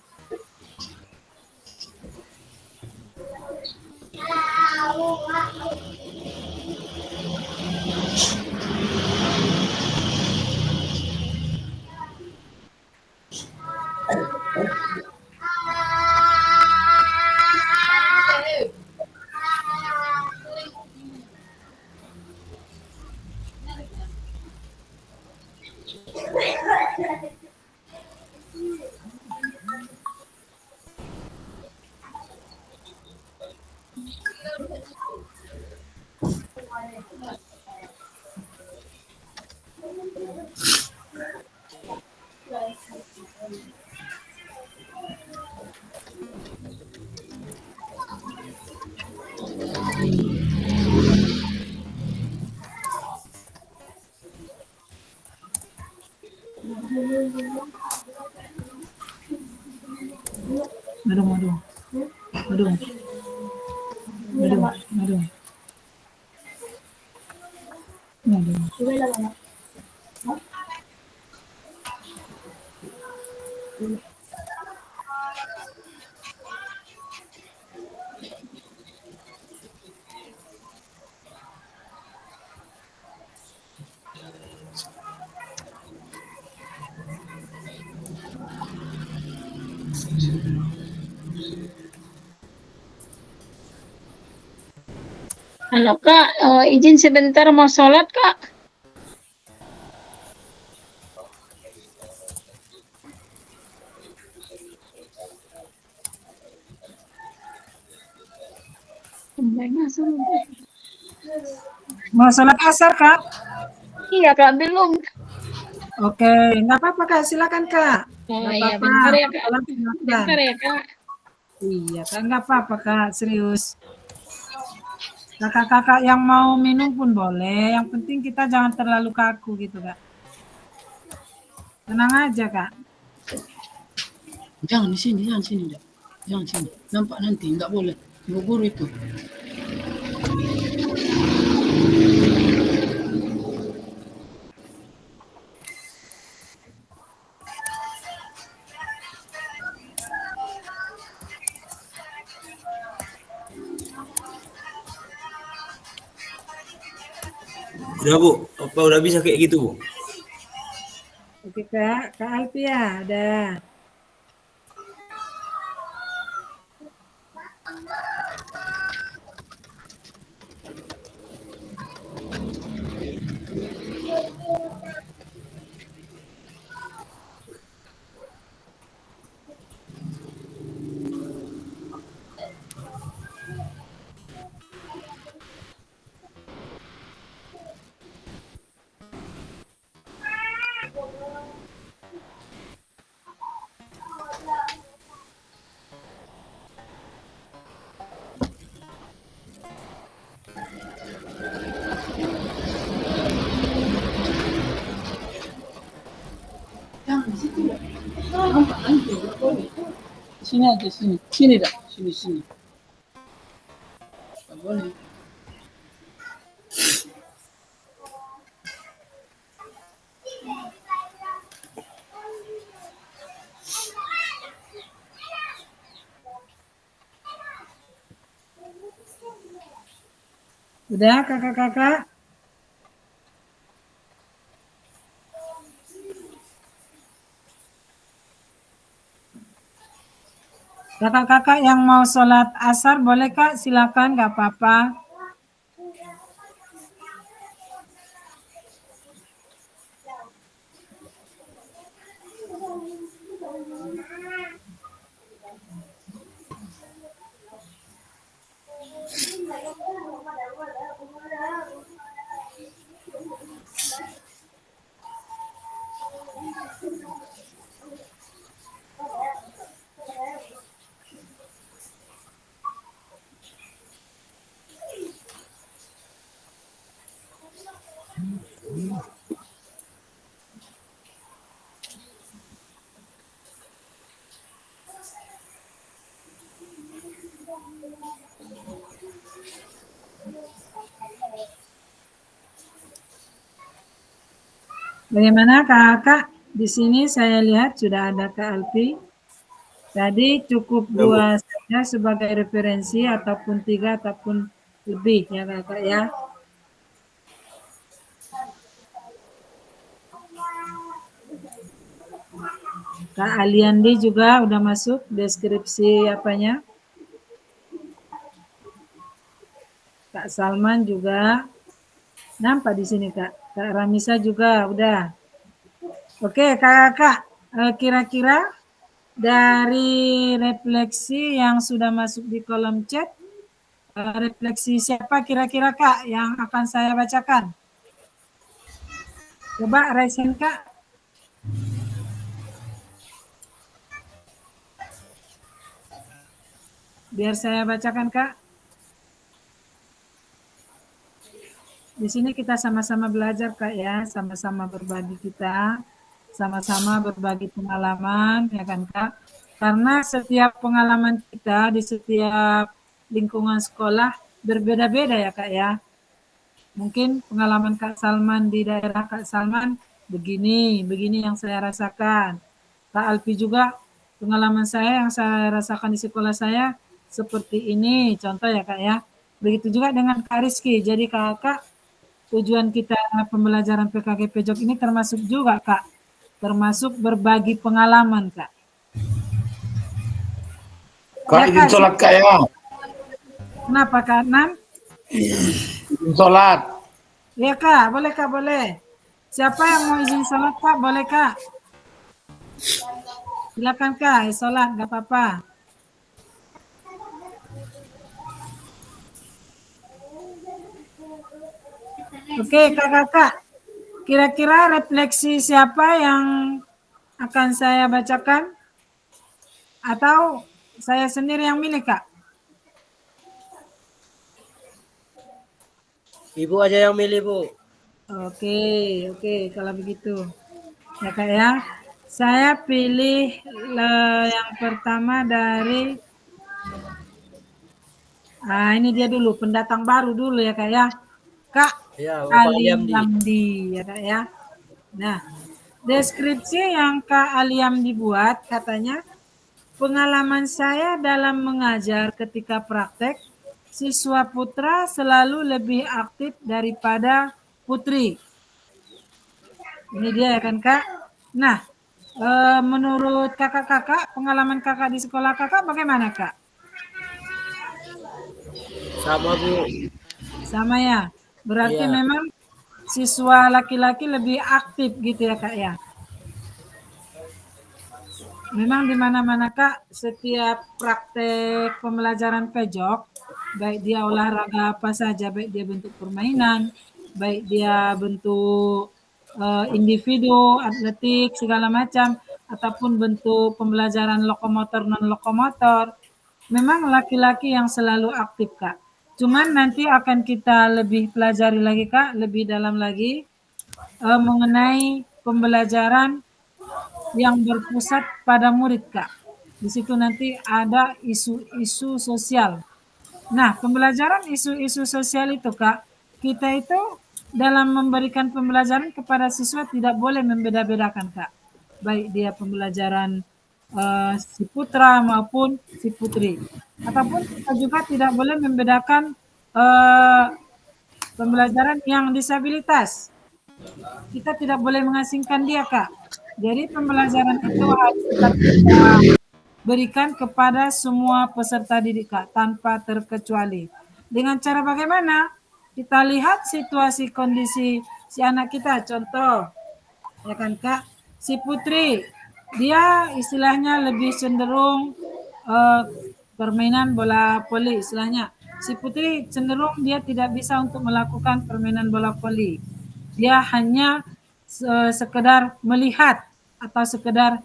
Aduh, aduh. Aduh. Aduh, aduh. Aduh. Halo Kak, izin sebentar mau sholat Kak. Mau sholat asar, Kak? Iya Kak, belum. Oke, nggak apa-apa, Kak. Silakan, Kak. Oh Nggak iya, apa-apa. bentar ya Kak. Sholat silakan. Bentar ya Kak. Iya, Kak. Nggak apa-apa, Kak. Serius. Kakak-kakak yang mau minum pun boleh. Yang penting kita jangan terlalu kaku gitu, Kak. Tenang aja, Kak. Jangan di sini, jangan sini, Dak. Jangan sini. Nampak nanti, nggak boleh. Guru itu. Udah Bu, apa udah bisa kayak gitu Bu? Oke, Kak. Kak Alpia, ada. Jangan di situ, Dak. Nampak nanti, nggak boleh. Sini aja, sini. Sini, Dak. Sini, sini. Nggak boleh. Udah, kakak-kakak? Kakak-kakak yang mau sholat asar boleh, Kak? Silakan, nggak apa-apa. Bagaimana kakak? Di sini saya lihat sudah ada Kak Alfi. Tadi cukup dua saja sebagai referensi ataupun tiga ataupun lebih ya kakak ya. Kak Aliandi juga udah masuk deskripsi apanya. Kak Salman juga nampak di sini Kak. Kak Ramisa juga udah. Oke kakak, kira-kira dari refleksi yang sudah masuk di kolom chat, refleksi siapa kira-kira Kak yang akan saya bacakan? Coba raise Kak. Biar saya bacakan Kak. Di sini kita sama-sama belajar Kak ya, sama-sama berbagi kita, sama-sama berbagi pengalaman ya kan Kak. Karena setiap pengalaman kita di setiap lingkungan sekolah berbeda-beda ya Kak ya. Mungkin pengalaman Kak Salman di daerah Kak Salman begini yang saya rasakan. Kak Alfi juga pengalaman saya yang saya rasakan di sekolah saya seperti ini, contoh ya Kak ya. Begitu juga dengan Kak Rizky. Jadi Kakak, tujuan kita pembelajaran PKG Pejok ini termasuk juga Kak, termasuk berbagi pengalaman Kak. Kak, Ya, izin Kak, sholat Kak ya. Kenapa Kak Nan? Izin sholat. Ya Kak, boleh Kak, boleh. Siapa yang mau izin sholat Kak? Boleh Kak. Silakan Kak, sholat, gak apa-apa. Oke Kakak, kira-kira refleksi siapa yang akan saya bacakan? Atau saya sendiri yang milih Kak? Ibu aja yang milih, Bu. Oke, kalau begitu. Ya Kak ya. Saya pilih yang pertama dari ini dia dulu, pendatang baru dulu ya Kak ya. Kak Ya, Bapak Liamdi. Aliamdi ya Kak ya. Nah, deskripsi yang Kak Aliamdi buat katanya, pengalaman saya dalam mengajar ketika praktek, siswa putra selalu lebih aktif daripada putri. Ini dia ya kan Kak. Nah, menurut kakak-kakak, pengalaman kakak di sekolah kakak bagaimana Kak? Sama, Bu. Sama ya. Berarti Iya. memang siswa laki-laki lebih aktif gitu ya Kak ya. Memang di mana-mana Kak, setiap praktek pembelajaran pejok, baik dia olahraga apa saja, baik dia bentuk permainan, baik dia bentuk individu, atletik, segala macam, ataupun bentuk pembelajaran lokomotor, non-lokomotor, memang laki-laki yang selalu aktif Kak. Cuman nanti akan kita lebih pelajari lagi Kak, lebih dalam lagi mengenai pembelajaran yang berpusat pada murid Kak. Di situ nanti ada isu-isu sosial. Nah, pembelajaran isu-isu sosial itu Kak, kita itu dalam memberikan pembelajaran kepada siswa tidak boleh membeda-bedakan Kak. Baik dia pembelajaran si putra maupun si putri. Ataupun kita juga tidak boleh membedakan pembelajaran yang disabilitas. Kita tidak boleh mengasingkan dia Kak. Jadi pembelajaran itu harus tetap kita berikan kepada semua peserta didik Kak, tanpa terkecuali. Dengan cara bagaimana? Kita lihat situasi kondisi si anak kita. Contoh, ya kan Kak, si Putri, dia istilahnya lebih cenderung permainan bola voli istilahnya. Si Putri cenderung dia tidak bisa untuk melakukan permainan bola voli. Dia hanya sekedar melihat atau sekedar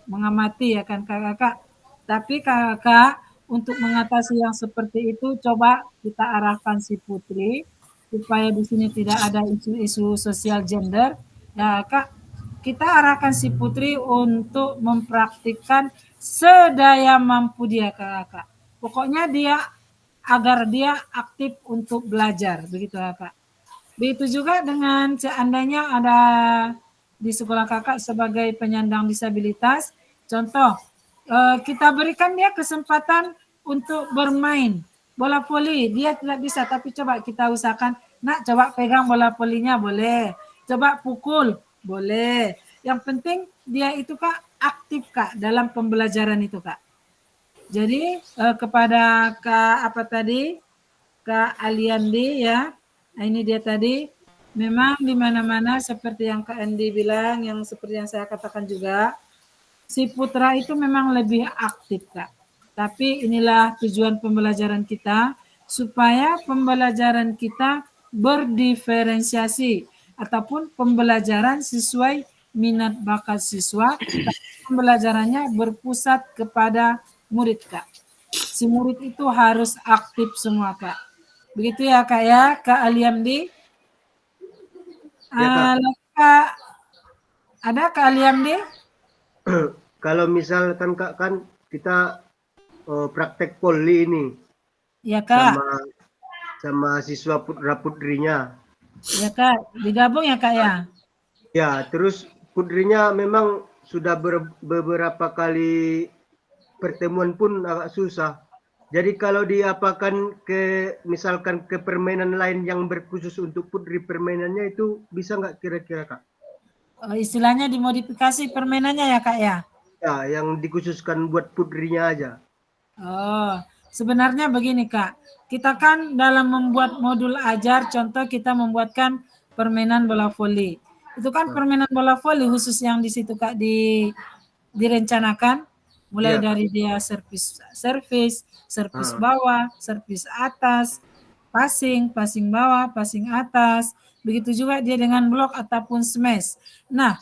mengamati ya kan kakak. Tapi kakak untuk mengatasi yang seperti itu coba kita arahkan si Putri supaya di sini tidak ada isu-isu sosial gender. Ya kak, kita arahkan si Putri untuk mempraktikkan sedaya mampu dia kakak. Pokoknya dia agar dia aktif untuk belajar begitu kakak. Begitu juga dengan seandainya ada di sekolah kakak sebagai penyandang disabilitas, contoh kita berikan dia kesempatan untuk bermain bola voli, dia tidak bisa tapi coba kita usahakan, nak coba pegang bola volinya boleh, coba pukul boleh. Yang penting dia itu Kak aktif Kak dalam pembelajaran itu Kak. Jadi kepada Kak apa tadi, Kak Aliandi ya, nah ini dia tadi, memang di mana-mana seperti yang Kak Andi bilang, yang seperti yang saya katakan juga, si putra itu memang lebih aktif Kak. Tapi inilah tujuan pembelajaran kita, supaya pembelajaran kita berdiferensiasi, ataupun pembelajaran sesuai minat bakat siswa, pembelajarannya berpusat kepada murid Kak. Si murid itu harus aktif semua Kak. Begitu ya Kak ya, Kak Aliamdi. Ya, Kak. Kak, ada Kak Aliamdi? kalau misalkan Kak kan kita praktek poli ini Ya Kak, sama siswa putra-putrinya. ya Kak, digabung ya Kak ya. Ya, terus putrinya memang sudah beberapa kali pertemuan pun agak susah. Jadi kalau diapakan misalkan ke permainan lain yang berkhusus untuk putri, permainannya itu bisa nggak kira-kira Kak? Istilahnya dimodifikasi permainannya ya Kak ya. Ya, yang dikhususkan buat putrinya aja. Oh, sebenarnya begini Kak, kita kan dalam membuat modul ajar, contoh kita membuatkan permainan bola voli. Itu kan permainan bola voli khusus yang di situ Kak direncanakan, mulai dari dia servis bawah, servis atas, passing bawah, passing atas. Begitu juga dia dengan blok ataupun smash. Nah,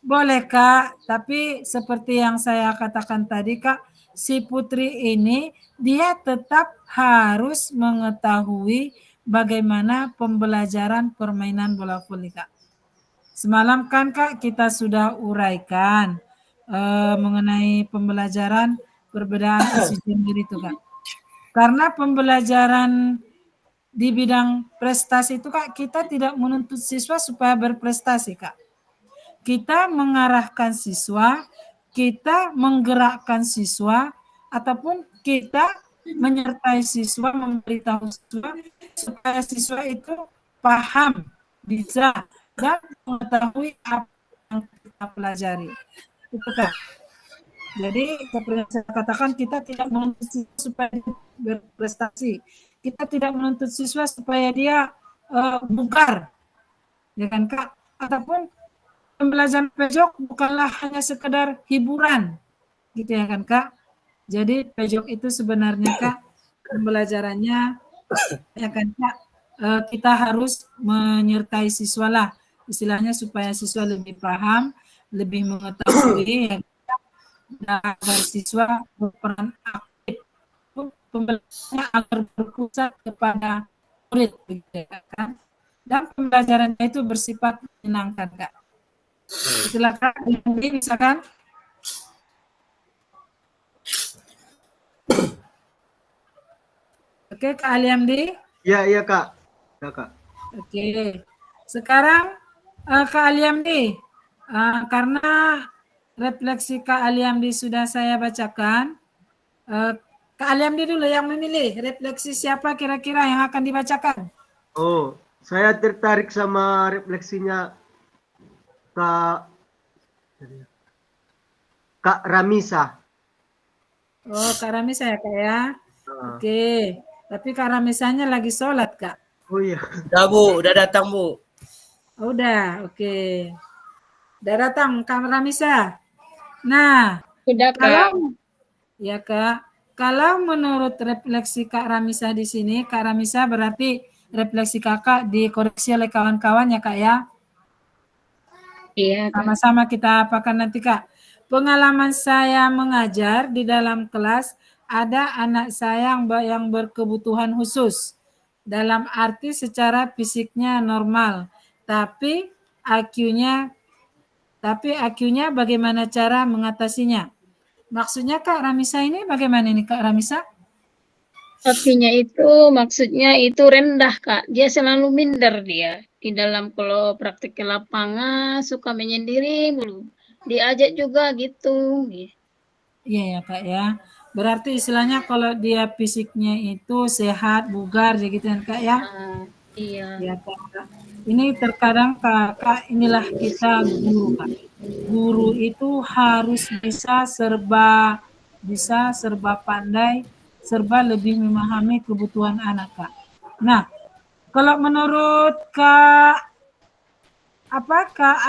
boleh Kak, tapi seperti yang saya katakan tadi Kak, si putri ini dia tetap harus mengetahui bagaimana pembelajaran permainan bola voli Kak. Semalam kan Kak kita sudah uraikan mengenai pembelajaran perbedaan isi gender itu Kak. Karena pembelajaran di bidang prestasi itu Kak, kita tidak menuntut siswa supaya berprestasi Kak. Kita mengarahkan siswa, kita menggerakkan siswa, ataupun kita menyertai siswa, memberitahu siswa supaya siswa itu paham, bisa, dan mengetahui apa yang kita pelajari. Itu kan. Jadi seperti yang saya katakan, kita tidak menuntut siswa supaya berprestasi. Kita tidak menuntut siswa supaya dia bugar, ya kan Kak? Ataupun pembelajaran pejok bukanlah hanya sekedar hiburan, gitu ya kan Kak? Jadi pejok itu sebenarnya Kak, pembelajarannya ya kan Kak, kita harus menyertai siswa lah, istilahnya supaya siswa lebih paham, lebih mengetahui, ya, dan agar siswa berperan aktif, pembelajarannya agar berpusat kepada murid, gitu ya kan? Dan pembelajarannya itu bersifat menyenangkan Kak. Silakan misalkan. Oke Kak Aliamdi. Iya Kak. Ya, Kak. Oke. Sekarang Kak Aliamdi, karena refleksi Kak Aliamdi sudah saya bacakan, Kak Aliamdi dulu yang memilih refleksi siapa kira-kira yang akan dibacakan. Oh, saya tertarik sama refleksinya Kak Ramisa. Oh, Kak Ramisa ya Kak ya. Oke. Tapi Kak Ramisanya lagi sholat Kak. Oh iya. Udah Bu, udah datang Bu. Oh, udah, oke. Udah datang Kak Ramisa. Nah, Sudah Kak. Ya Kak, kalau menurut refleksi Kak Ramisa di sini, Kak Ramisa berarti refleksi Kakak dikoreksi oleh kawan-kawan ya Kak ya. Iya Kak. Sama-sama kita apakan nanti Kak. Pengalaman saya mengajar di dalam kelas, ada anak saya yang berkebutuhan khusus. Dalam arti secara fisiknya normal, tapi IQ-nya bagaimana cara mengatasinya? Maksudnya Kak Ramisa ini bagaimana ini Kak Ramisa? Artinya itu maksudnya itu rendah Kak. Dia selalu minder dia. Di dalam kalau praktik ke lapangan suka menyendiri mulu. Diajak juga gitu. Iya ya Kak ya. Berarti istilahnya kalau dia fisiknya itu sehat, bugar gitu kan Kak ya. Iya. Ya Kak. Ini terkadang Kakak inilah kita guru Kak. Guru itu harus bisa serba pandai, serba lebih memahami kebutuhan anak Kak. Nah, kalau menurut Kak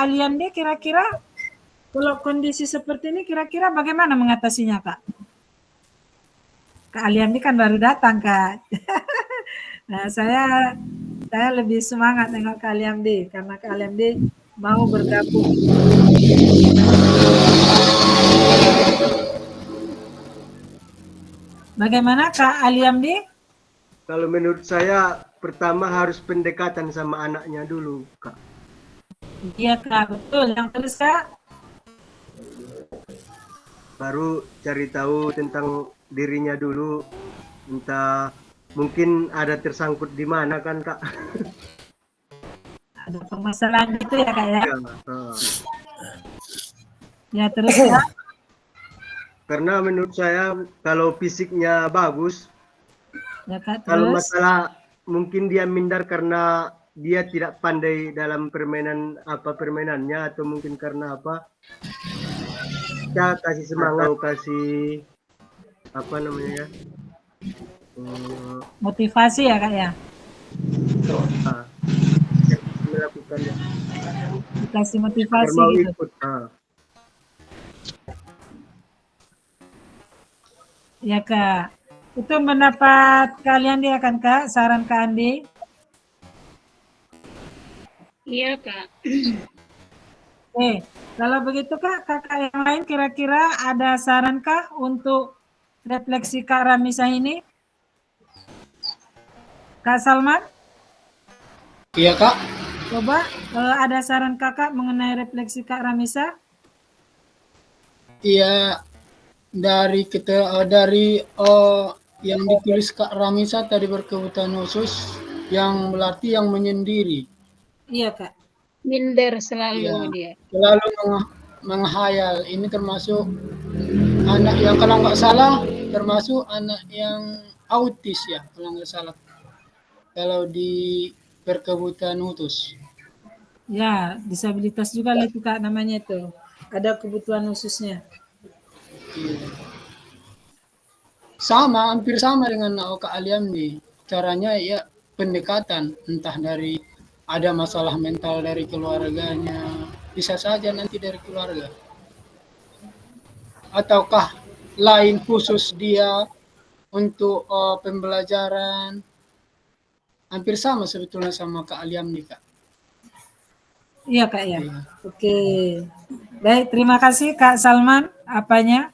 Aliamdi kira-kira kalau kondisi seperti ini kira-kira bagaimana mengatasinya Kak? Kak Aliamdi kan baru datang Kak. Nah, saya lebih semangat dengan Kak Aliamdi karena Kak Aliamdi mau bergabung. Bagaimana Kak Aliamdi? Kalau menurut saya pertama harus pendekatan sama anaknya dulu Kak. Iya Kak, betul. Yang terus Kak? baru cari tahu tentang dirinya dulu. Entah mungkin ada tersangkut di mana kan Kak. Ada permasalahan gitu ya Kak ya. Ya, Ya terus Kak. karena menurut saya kalau fisiknya bagus, Ya Kak kalau terus. masalah mungkin dia minder karena dia tidak pandai dalam permainannya atau mungkin karena apa? Kita kasih semangat, kasih apa namanya ya? Motivasi ya Kak ya. Melakukannya. Dikasih Biar motivasi mau gitu. ikut. Ya Kak. Itu pendapat kalian dia kan Kak, saran Kak Andi? Iya Kak. Kalau begitu Kak, kakak yang lain kira-kira ada saran Kak untuk refleksi Kak Ramisa ini? Kak Salman, Iya Kak. coba ada saran Kakak mengenai refleksi Kak Ramisa? Iya, dari yang ditulis Kak Ramisa tadi berkebutuhan khusus, yang berarti yang menyendiri. Iya Kak. Minder selalu Ya, dia. selalu menghayal. Ini termasuk anak yang kalau nggak salah termasuk anak yang autis ya kalau nggak salah. Kalau di berkebutuhan khusus. Ya, disabilitas juga lah itu Kak namanya itu. Ada kebutuhan khususnya. Iya. Sama, hampir sama dengan Kak Aliamdi. Caranya ya pendekatan, entah dari ada masalah mental dari keluarganya, bisa saja nanti dari keluarga. Ataukah lain khusus dia untuk pembelajaran. Hampir sama sebetulnya sama Kak Aliamdi, Kak. Iya Kak ya. Iya. Oke. Baik, terima kasih Kak Salman apanya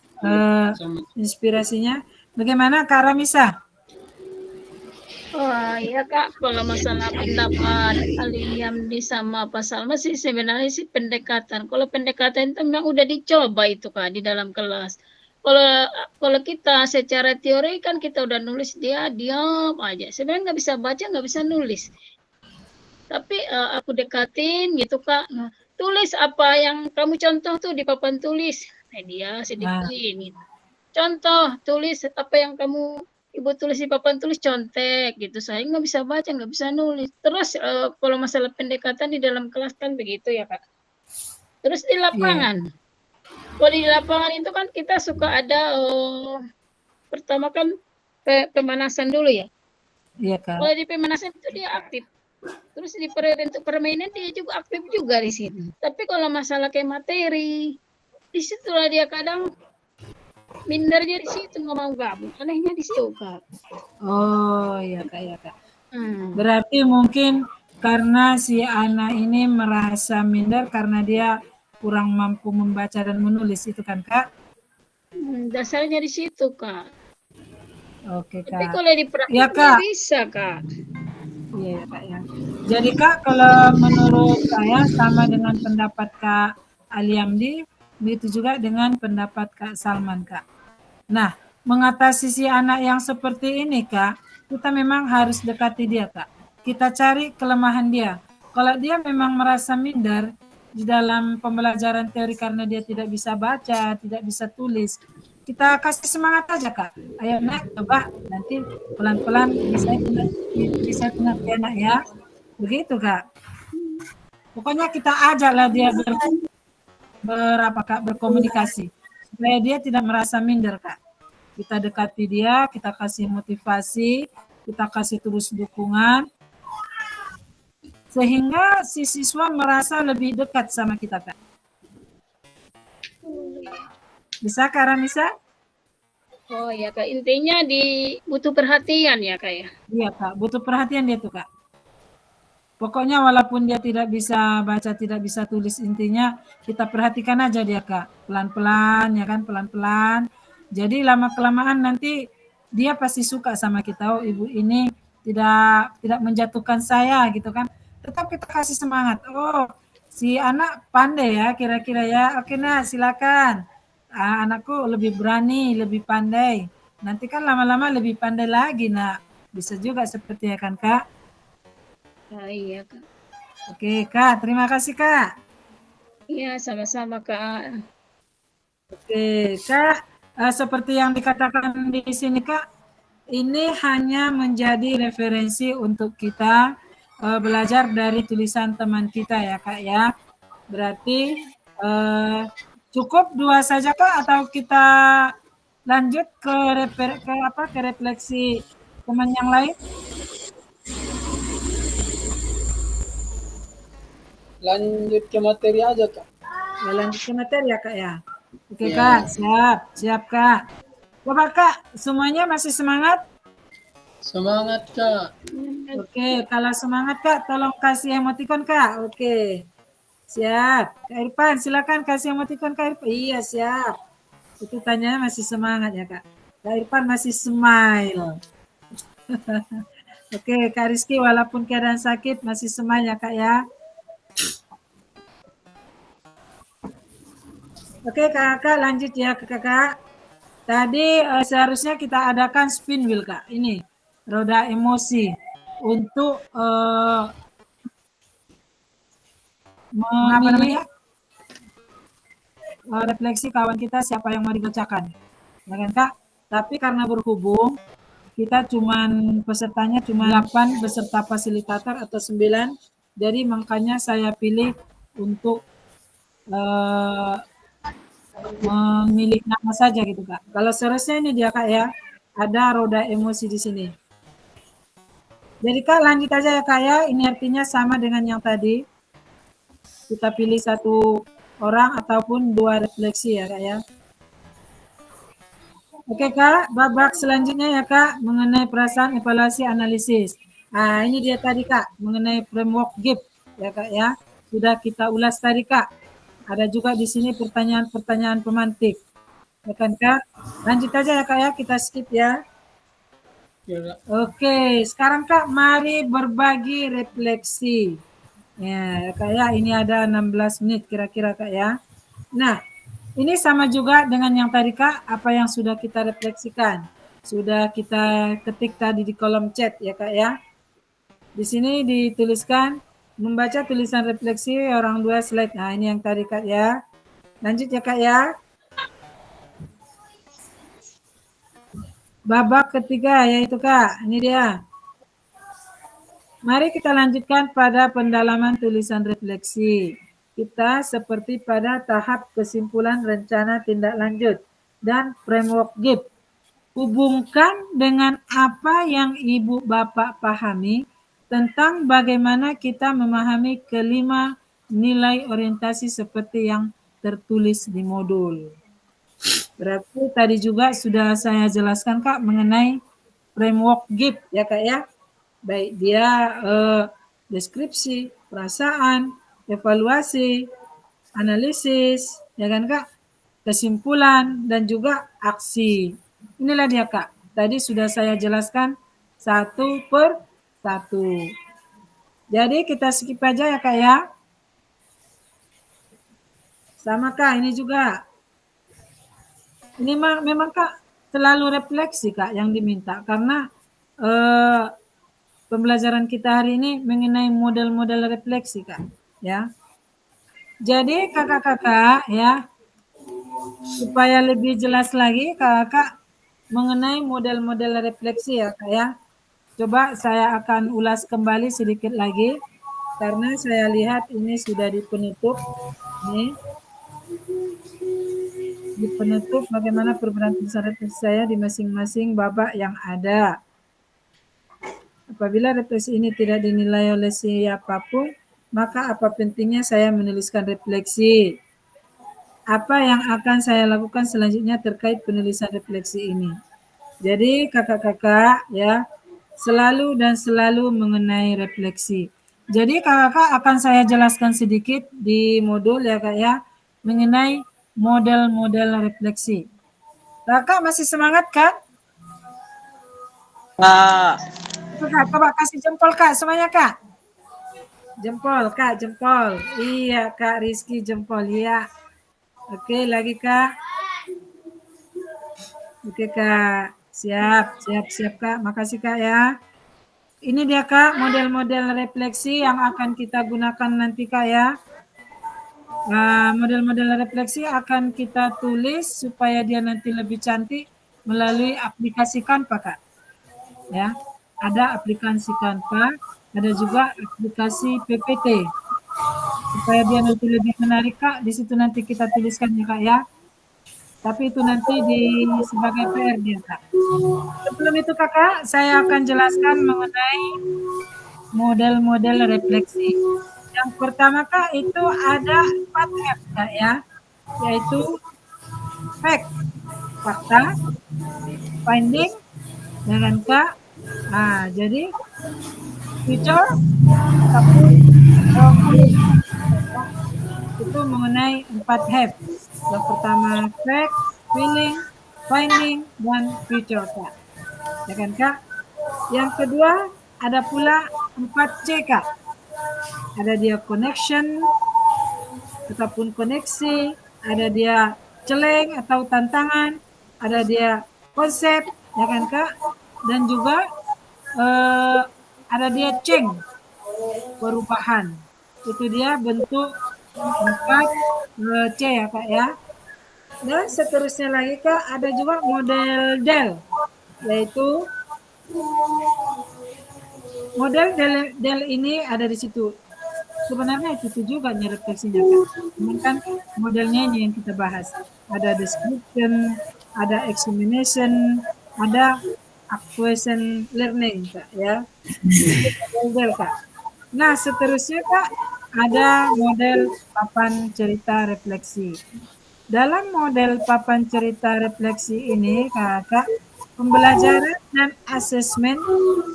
Sama. inspirasinya. Bagaimana Kak Ramisa? Oh iya Kak, kalau masalah pendapat Aliamdi sama Pak Salma sih sebenarnya sih pendekatan. Kalau pendekatan itu memang udah dicoba itu Kak di dalam kelas. Kalau kita secara teori kan kita udah nulis dia diam aja. Sebenarnya nggak bisa baca, nggak bisa nulis. Tapi aku dekatin gitu Kak. Nah, tulis apa yang kamu contoh tuh di papan tulis. Nah, dia sedikit ini. Contoh, tulis apa yang kamu Ibu tulis di papan tulis contek gitu. Saya nggak bisa baca, nggak bisa nulis. Terus kalau masalah pendekatan di dalam kelas kan begitu ya Kak. Terus di lapangan. Kalau di lapangan itu kan kita suka ada pertama kan pemanasan dulu ya. Iya Kak. Kalau di pemanasan itu dia aktif. Terus di bentuk permainan dia juga aktif juga di situ. Tapi kalau masalah kayak materi, di situlah dia kadang mindernya di situ nggak mau gabung. Anehnya di situ Kak. Oh iya Kak ya Kak. Berarti mungkin karena si anak ini merasa minder karena dia kurang mampu membaca dan menulis itu kan Kak? Dasarnya di situ Kak. Oke Kak. Tapi kalau di praktek ya, Kak. bisa Kak. Iya Kak ya. Jadi Kak kalau menurut saya sama dengan pendapat Kak Aliamdi, begitu juga dengan pendapat Kak Salman Kak. Nah, mengatasi si anak yang seperti ini Kak, kita memang harus dekati dia Kak. Kita cari kelemahan dia. Kalau dia memang merasa minder di dalam pembelajaran teori karena dia tidak bisa baca, tidak bisa tulis, kita kasih semangat aja Kak. Ayo nak, coba nanti pelan-pelan bisa mengerti anak ya. Begitu Kak. Pokoknya kita ajaklah dia berkomunikasi supaya dia tidak merasa minder Kak. Kita dekati dia, kita kasih motivasi, kita kasih terus dukungan sehingga si siswa merasa lebih dekat sama kita Kak. Bisa Kak Ramisa? Oh ya Kak, intinya butuh perhatian ya Kak ya? Iya Kak, butuh perhatian dia tuh Kak. Pokoknya walaupun dia tidak bisa baca, tidak bisa tulis, intinya kita perhatikan aja dia Kak. Pelan-pelan ya kan, pelan-pelan. Jadi lama-kelamaan nanti dia pasti suka sama kita. Oh ibu ini tidak menjatuhkan saya gitu kan. Tetap kita kasih semangat. Oh si anak pandai ya kira-kira ya. Oke nah silakan. anakku lebih berani, lebih pandai. Nanti kan lama-lama lebih pandai lagi, nak. Bisa juga seperti ya kan, Kak? Iya, Kak. Oke, Kak. Terima kasih, Kak. Iya, sama-sama, Kak. Oke, Kak. Seperti yang dikatakan di sini, Kak, ini hanya menjadi referensi untuk kita belajar dari tulisan teman kita ya, Kak ya. Berarti cukup 2 saja, Kak, atau kita lanjut ke refleksi teman yang lain? Lanjut ke materi aja, Kak. Lanjut ke materi ya, Kak ya. Oke, Kak, siap, Kak. Coba, Kak, semuanya masih semangat? Semangat, Kak. Oke, kalau semangat, Kak, tolong kasih emoticon, Kak. Oke. Siap. Kak Irfan, silakan kasih emoticon, Kak Irfan. Iya, siap. Itu tanya masih semangat ya, Kak. Kak Irfan masih smile. Oke, Kak Rizky walaupun keadaan sakit masih smile ya, Kak ya. Oke, Kakak lanjut ya ke Kakak. Tadi seharusnya kita adakan spin wheel, Kak. Ini roda emosi untuk memilih refleksi kawan kita siapa yang mau dibacakan. Ya kan, Kak? Tapi karena berhubung kita pesertanya cuma 8 beserta fasilitator atau 9, jadi makanya saya pilih untuk memilih nama saja gitu, Kak. Kalau seharusnya ini dia, Kak ya, ada roda emosi di sini. Jadi Kak lanjut aja ya, Kak ya, ini artinya sama dengan yang tadi. Kita pilih 1 orang ataupun 2 refleksi ya, Kak ya. Oke, Kak, babak selanjutnya ya, Kak, mengenai perasaan evaluasi analisis. Nah, ini dia tadi, Kak, mengenai framework GIP ya, Kak ya. Sudah kita ulas tadi, Kak. Ada juga di sini pertanyaan-pertanyaan pemantik. Ya kan, Kak? Lanjut aja ya, Kak ya, kita skip ya. Ya, Oke, sekarang Kak, mari berbagi refleksi. Ya, Kak ya, ini ada 16 menit kira-kira, Kak ya. Nah, ini sama juga dengan yang tadi, Kak, apa yang sudah kita refleksikan. Sudah kita ketik tadi di kolom chat ya, Kak ya. Di sini dituliskan membaca tulisan refleksi orang 2 slide. Nah, ini yang tadi, Kak ya. Lanjut ya, Kak ya. Babak ketiga yaitu, Kak, ini dia. Mari kita lanjutkan pada pendalaman tulisan refleksi. Kita seperti pada tahap kesimpulan rencana tindak lanjut dan framework GIP. Hubungkan dengan apa yang Ibu Bapak pahami tentang bagaimana kita memahami kelima nilai orientasi seperti yang tertulis di modul. Berarti tadi juga sudah saya jelaskan, Kak, mengenai framework GIP ya, Kak ya. Baik dia deskripsi, perasaan, evaluasi, analisis, ya kan, Kak, kesimpulan dan juga aksi. Inilah dia, Kak. Tadi sudah saya jelaskan 1 per 1. Jadi kita skip aja ya, Kak ya. Sama, Kak, ini juga. Ini memang, Kak, terlalu refleksi, Kak, yang diminta karena pembelajaran kita hari ini mengenai model-model refleksi, Kak, ya. Jadi kakak-kakak ya, supaya lebih jelas lagi kakak mengenai model-model refleksi ya, Kak ya. Coba saya akan ulas kembali sedikit lagi karena saya lihat ini sudah di penutup. Nih. Di penutup bagaimana perbedaan tulisan refleksi saya di masing-masing babak yang ada. Apabila refleksi ini tidak dinilai oleh siapapun, maka apa pentingnya saya menuliskan refleksi? Apa yang akan saya lakukan selanjutnya terkait penulisan refleksi ini? Jadi kakak-kakak ya, selalu mengenai refleksi. Jadi kakak-kakak akan saya jelaskan sedikit di modul ya, Kak ya, mengenai model-model refleksi. Kakak masih semangat, Kak? Kak. Kak, coba kasih jempol, Kak, semuanya, Kak. Jempol, Kak, jempol. Iya, Kak Rizky jempol, iya. Oke, lagi, Kak. Oke Kak, siap Kak. Makasih Kak ya. Ini dia Kak model-model refleksi yang akan kita gunakan nanti Kak ya. Model-model refleksi akan kita tulis supaya dia nanti lebih cantik melalui aplikasi Canva Kak. Ya, ada aplikasi Canva, ada juga aplikasi PPT. Supaya dia nanti lebih menarik Kak, di situ nanti kita tuliskan ya Kak ya. Tapi itu nanti sebagai PR dia Kak. Sebelum itu Kakak, saya akan jelaskan mengenai model-model refleksi. Yang pertama Kak itu ada 4 F Kak ya, yaitu fact, fakta, finding, ya kan Kak. Jadi feature ataupun itu mengenai 4 F. Yang pertama fact, feeling, finding, dan feature Kak. Ya kan Kak? Yang kedua ada pula 4C Kak. Ada dia connection ataupun koneksi, ada dia celeng atau tantangan, ada dia konsep, ya kan Kak? Dan juga ada dia change, perubahan. Itu dia bentuk 4C ya Kak ya. Dan seterusnya lagi Kak, ada juga model DEL, yaitu model DEL ini ada di situ. Sebenarnya itu juga refleksinya Kak. Cuman kan modelnya ini yang kita bahas. Ada description, ada examination, ada acquisition learning Kak ya. Model Kak. Nah seterusnya Kak ada model papan cerita refleksi. Dalam model papan cerita refleksi ini Kakak, pembelajaran dan asesmen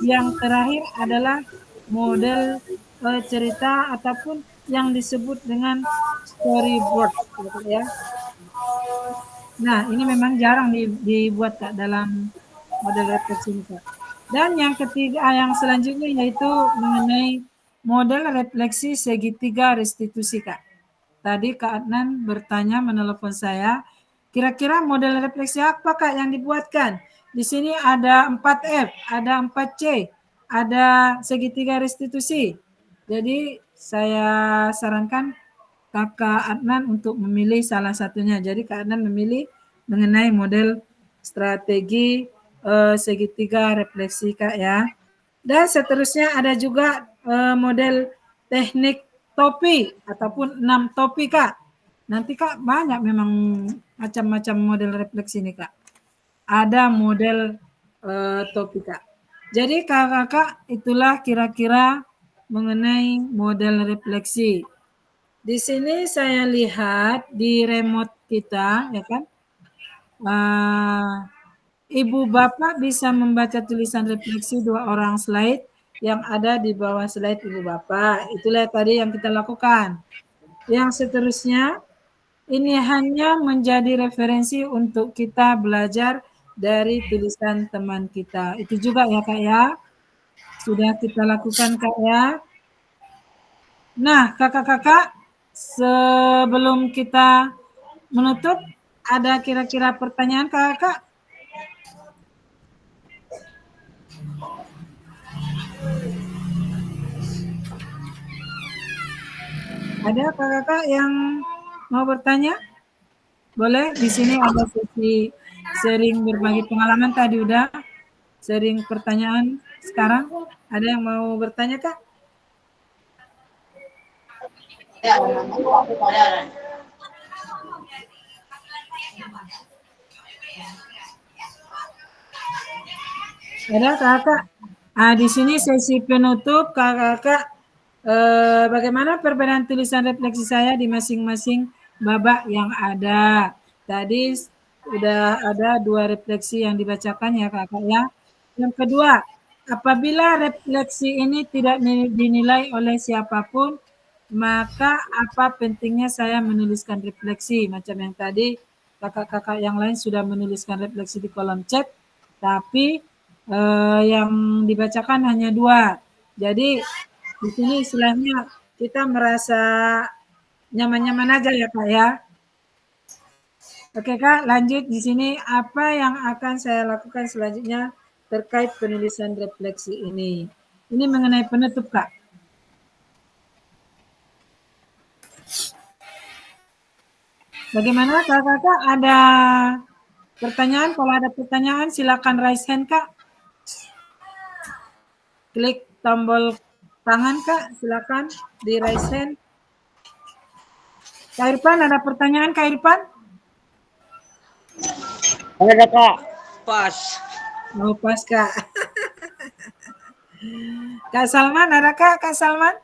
yang terakhir adalah model cerita ataupun yang disebut dengan storyboard ya. Nah, ini memang jarang dibuat Kak dalam model refleksi ini Kak. Dan yang ketiga, yang selanjutnya yaitu mengenai model refleksi segitiga restitusi Kak. Tadi Kak Adnan bertanya menelepon saya, kira-kira model refleksi apa Kak yang dibuatkan? Di sini ada 4F, ada 4C, ada segitiga restitusi. Jadi saya sarankan Kakak Adnan untuk memilih salah satunya. Jadi Kak Adnan memilih mengenai model strategi segitiga refleksi Kak ya. Dan seterusnya ada juga model teknik topi ataupun 6 topi Kak. Nanti Kak banyak memang macam-macam model refleksi ini Kak. Ada model topi Kak. Jadi kakak itulah kira-kira mengenai model refleksi. Di sini saya lihat di remote kita ya kan. Ibu Bapak bisa membaca tulisan refleksi 2 orang slide yang ada di bawah slide Ibu Bapak. Itulah tadi yang kita lakukan. Yang seterusnya, ini hanya menjadi referensi untuk kita belajar dari tulisan teman kita. Itu juga ya Kak ya. Sudah kita lakukan Kak ya. Nah kakak-kakak, sebelum kita menutup, ada kira-kira pertanyaan kakak? Ada kakak yang mau bertanya? Boleh, di sini ada sesi sharing berbagi pengalaman tadi udah. Sharing pertanyaan sekarang. Ada yang mau bertanya Kak? Ada kakak? Di sini sesi penutup kakak. Bagaimana perbedaan tulisan refleksi saya di masing-masing babak yang ada? Tadi sudah ada 2 refleksi yang dibacakan ya kakak ya. Yang kedua, apabila refleksi ini tidak dinilai oleh siapapun, maka apa pentingnya saya menuliskan refleksi? Macam yang tadi kakak-kakak yang lain sudah menuliskan refleksi di kolom chat, tapi yang dibacakan hanya 2. Jadi di sini istilahnya kita merasa nyaman-nyaman aja ya Pak ya. Oke Kak, lanjut di sini apa yang akan saya lakukan selanjutnya terkait penulisan refleksi ini. Ini mengenai penutup Kak. Bagaimana kakak-kakak, ada pertanyaan? Kalau ada pertanyaan silakan raise hand Kak. Klik tombol tangan Kak, silakan di raise hand. Kak Irfan, ada pertanyaan Kak Irfan? Ada Kak. Pas. Oh pas Kak. Kak Salman, ada Kak Salman?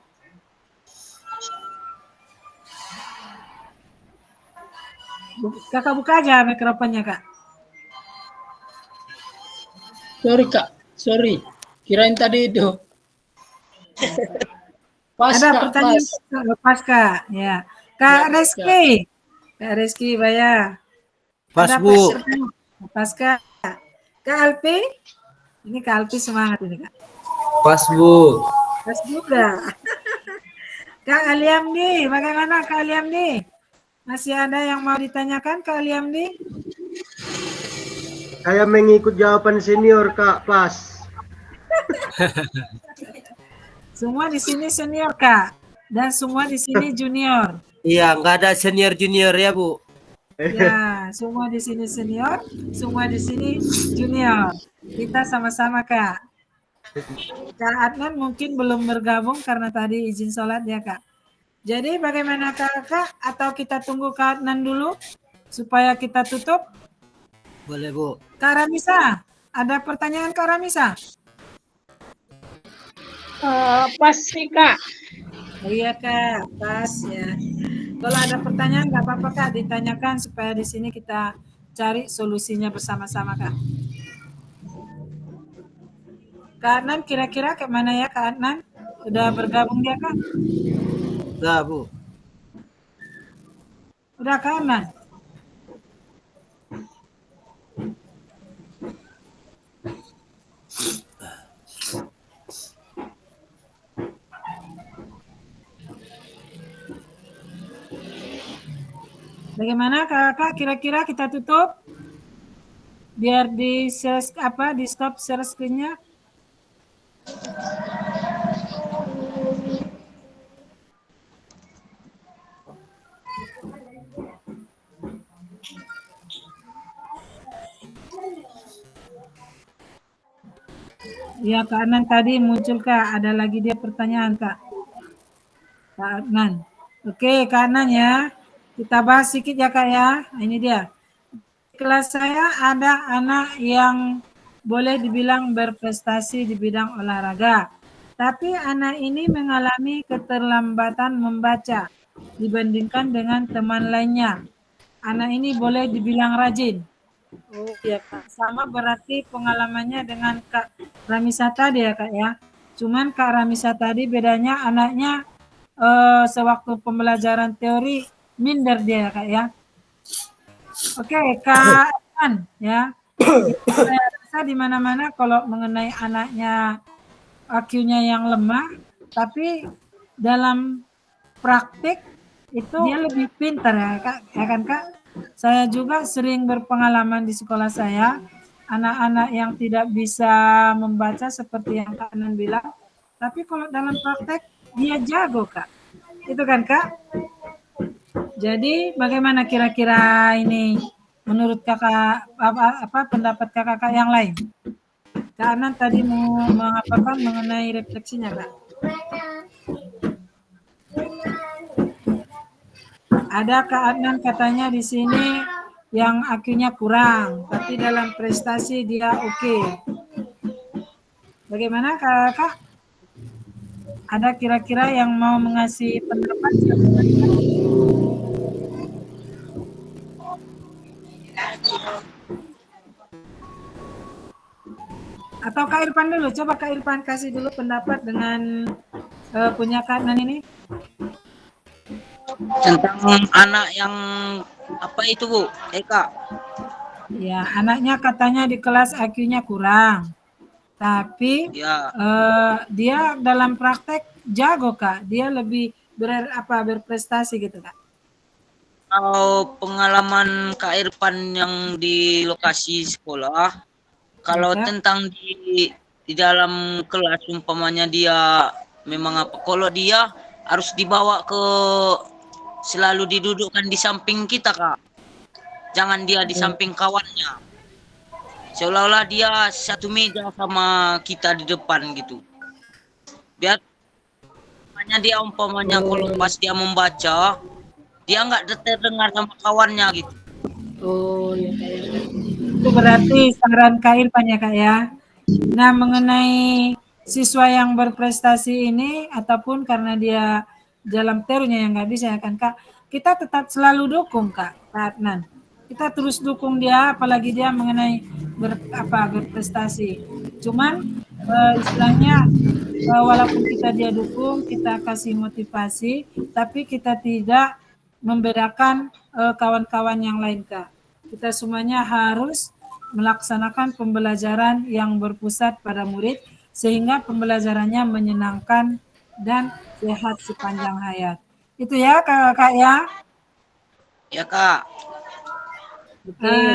Kakak buka aja mikrofonnya Kak. Sorry Kak, sorry. Kirain tadi itu. Pas Ada Kak, pertanyaan pas Kak. Ya. Kak Ya, Reski. Kak Reski Baya. Pas Ada Bu. pertanyaan? Pas Kak. Kak Alpi. Ini Kak Alpi semangat ini Kak. Pas Bu. Pas juga. Kak Aliamdi, bagaimana Kak Aliamdi? Masih ada yang mau ditanyakan Kak Aliamdi? Saya mengikut jawaban senior Kak, pas. Semua di sini senior Kak. Dan semua di sini junior. Iya, nggak ada senior junior ya Bu. Ya, semua di sini senior, semua di sini junior. Kita sama-sama Kak. Kak Adnan mungkin belum bergabung karena tadi izin sholat ya Kak. Jadi bagaimana Kakak? Atau kita tunggu Kak Adnan dulu supaya kita tutup? Boleh Bu. Kak Ramisa, ada pertanyaan Kak Ramisa? Pas sih Kak. Oh iya Kak, pas ya. Kalau ada pertanyaan nggak apa-apa Kak, ditanyakan supaya di sini kita cari solusinya bersama-sama Kak. Kak Adnan kira-kira kemana ya Kak Adnan? Udah bergabung dia Kak? Udah Bu. Udah Kak Adnan? Bagaimana Kakak? Kira-kira kita tutup? Biar di di stop share screen-nya. Ya Kak Adnan tadi muncul Kak, ada lagi dia pertanyaan Kak. Kak Adnan. Oke Kak Adnan ya, kita bahas sedikit ya Kak ya. Nah, ini dia. Di kelas saya ada anak yang boleh dibilang berprestasi di bidang olahraga. Tapi anak ini mengalami keterlambatan membaca dibandingkan dengan teman lainnya. Anak ini boleh dibilang rajin. Oh iya Kak, sama berarti pengalamannya dengan Kak Ramisa tadi ya Kak ya. Cuman Kak Ramisa tadi bedanya anaknya sewaktu pembelajaran teori minder dia ya Kak ya. Oke Kak An ya. Saya rasa di mana-mana kalau mengenai anaknya IQ-nya yang lemah, tapi dalam praktik itu dia lebih pintar ya Kak, ya kan Kak? Saya juga sering berpengalaman di sekolah saya, anak-anak yang tidak bisa membaca seperti yang Kak Anan bilang, tapi kalau dalam praktek dia jago Kak. Itu kan Kak? Jadi bagaimana kira-kira ini menurut Kakak apa pendapat Kakak yang lain? Kak Anan tadi mau mengapakan mengenai refleksinya Kak? Ada Kak Adnan katanya di sini yang IQ-nya kurang, tapi dalam prestasi dia oke. Bagaimana Kak? Ada kira-kira yang mau mengasih pendapat? Atau Kak Irfan dulu, coba Kak Irfan kasih dulu pendapat dengan punya Kak Adnan ini. Tentang anak yang apa itu Bu? Eka. Ya, anaknya katanya di kelas IQ-nya kurang. Tapi Ya. dia dalam praktek jago Kak. Dia lebih berprestasi gitu Kak. Kalau pengalaman Kak Irfan yang di lokasi sekolah, kalau Ya, Kak. tentang di dalam kelas umpamanya dia memang apa, kalau dia harus dibawa ke selalu didudukkan di samping kita, Kak. Jangan dia di samping kawannya. Seolah-olah dia satu meja sama kita di depan gitu. Biar dia umpamanya kalau pas dia membaca, dia nggak terdengar sama kawannya gitu. Oh ya Kak ya. Itu berarti saran Kak Irfan ya Kak ya. Nah mengenai siswa yang berprestasi ini ataupun karena dia dalam teorinya yang nggak bisa ya kan Kak, kita tetap selalu dukung Kak Adnan. Kita terus dukung dia apalagi dia mengenai berprestasi. Cuman istilahnya walaupun kita dia dukung, kita kasih motivasi, tapi kita tidak membedakan kawan-kawan yang lain Kak. Kita semuanya harus melaksanakan pembelajaran yang berpusat pada murid sehingga pembelajarannya menyenangkan dan sehat sepanjang hayat. Itu ya Kakak ya. Ya, Kak.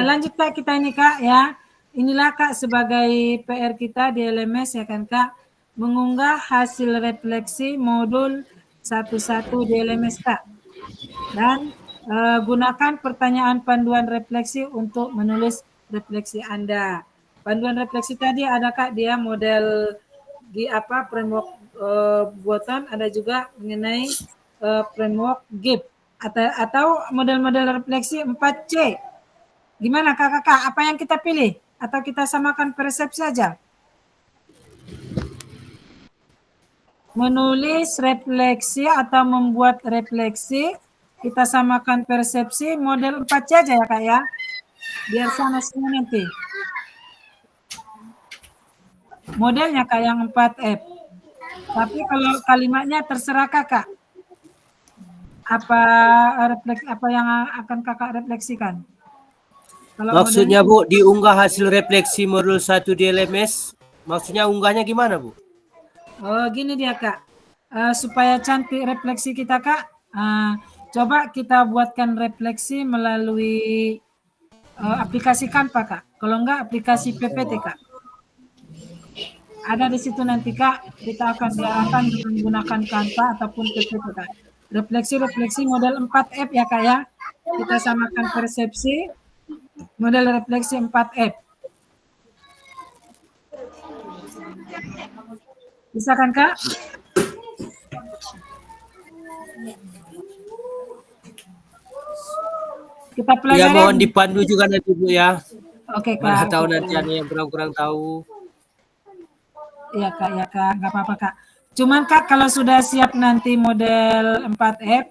Lanjut Kak kita ini Kak ya. Inilah Kak sebagai PR kita di LMS ya kan Kak. Mengunggah hasil refleksi modul 11 di LMS Kak. Dan gunakan pertanyaan panduan refleksi untuk menulis refleksi Anda. Panduan refleksi tadi ada Kak dia model framework buatan, ada juga mengenai framework GIP atau model-model refleksi 4C. Gimana Kakak? Apa yang kita pilih? Atau kita samakan persepsi saja? Menulis refleksi atau membuat refleksi, kita samakan persepsi model 4C aja ya Kak ya. Biar sama semua nanti. Modelnya Kak yang 4F. Tapi kalau kalimatnya terserah Kakak. Apa yang akan Kakak refleksikan? Kalau Maksudnya Bu, diunggah hasil refleksi modul 1 di LMS, maksudnya unggahnya gimana Bu? Oh gini dia Kak, supaya cantik refleksi kita Kak, coba kita buatkan refleksi melalui aplikasi Canva Kak, kalau enggak aplikasi PPT Kak. Ada di situ nanti Kak, kita akan diarahkan menggunakan Canva ataupun PPT Kak. Refleksi model 4F ya Kak ya, kita samakan persepsi, model refleksi 4F. Bisa kan Kak? Kita pelajari. Ya mohon dipandu juga nanti Bu ya. Oke Kak. Mana tahu nanti ada yang kurang-kurang tahu. Iya Kak, ya Kak, nggak apa-apa Kak. Cuman Kak kalau sudah siap nanti model 4F,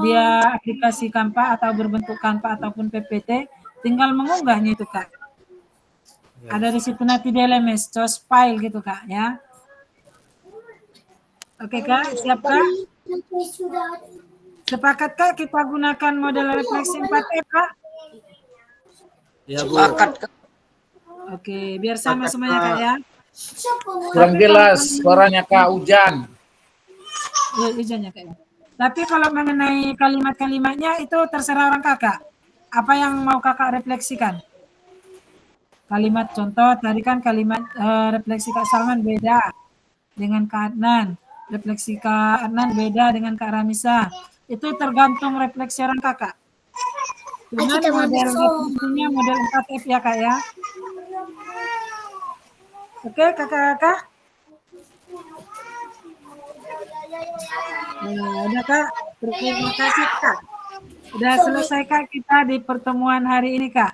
dia aplikasi Canva atau berbentuk Canva ataupun PPT, tinggal mengunggahnya itu Kak. Ada di situ nanti di LMS, choose file gitu Kak ya. Oke Kak, siap Kak? Sepakat Kak kita gunakan model refleksi 4F Kak? Ya Bu. Sepakat, Kak. Oke, biar sama semuanya Kak ya. Kurang jelas suaranya Kak Ujan. Ya, Ujannya Kak ya. Tapi kalau mengenai kalimat-kalimatnya itu terserah orang Kakak. Apa yang mau Kakak refleksikan? Kalimat contoh, tadi kan kalimat refleksi Kak Salman beda dengan Kak Adnan. Refleksi Kak Adnan beda dengan Kak Ramisa. Itu tergantung refleksi orang Kakak. Cuman model refleksinya model 4F ya Kak ya. Oke Kakak-kakak. Udah Kak, terima kasih Kak. Udah selesai Kak kita di pertemuan hari ini Kak.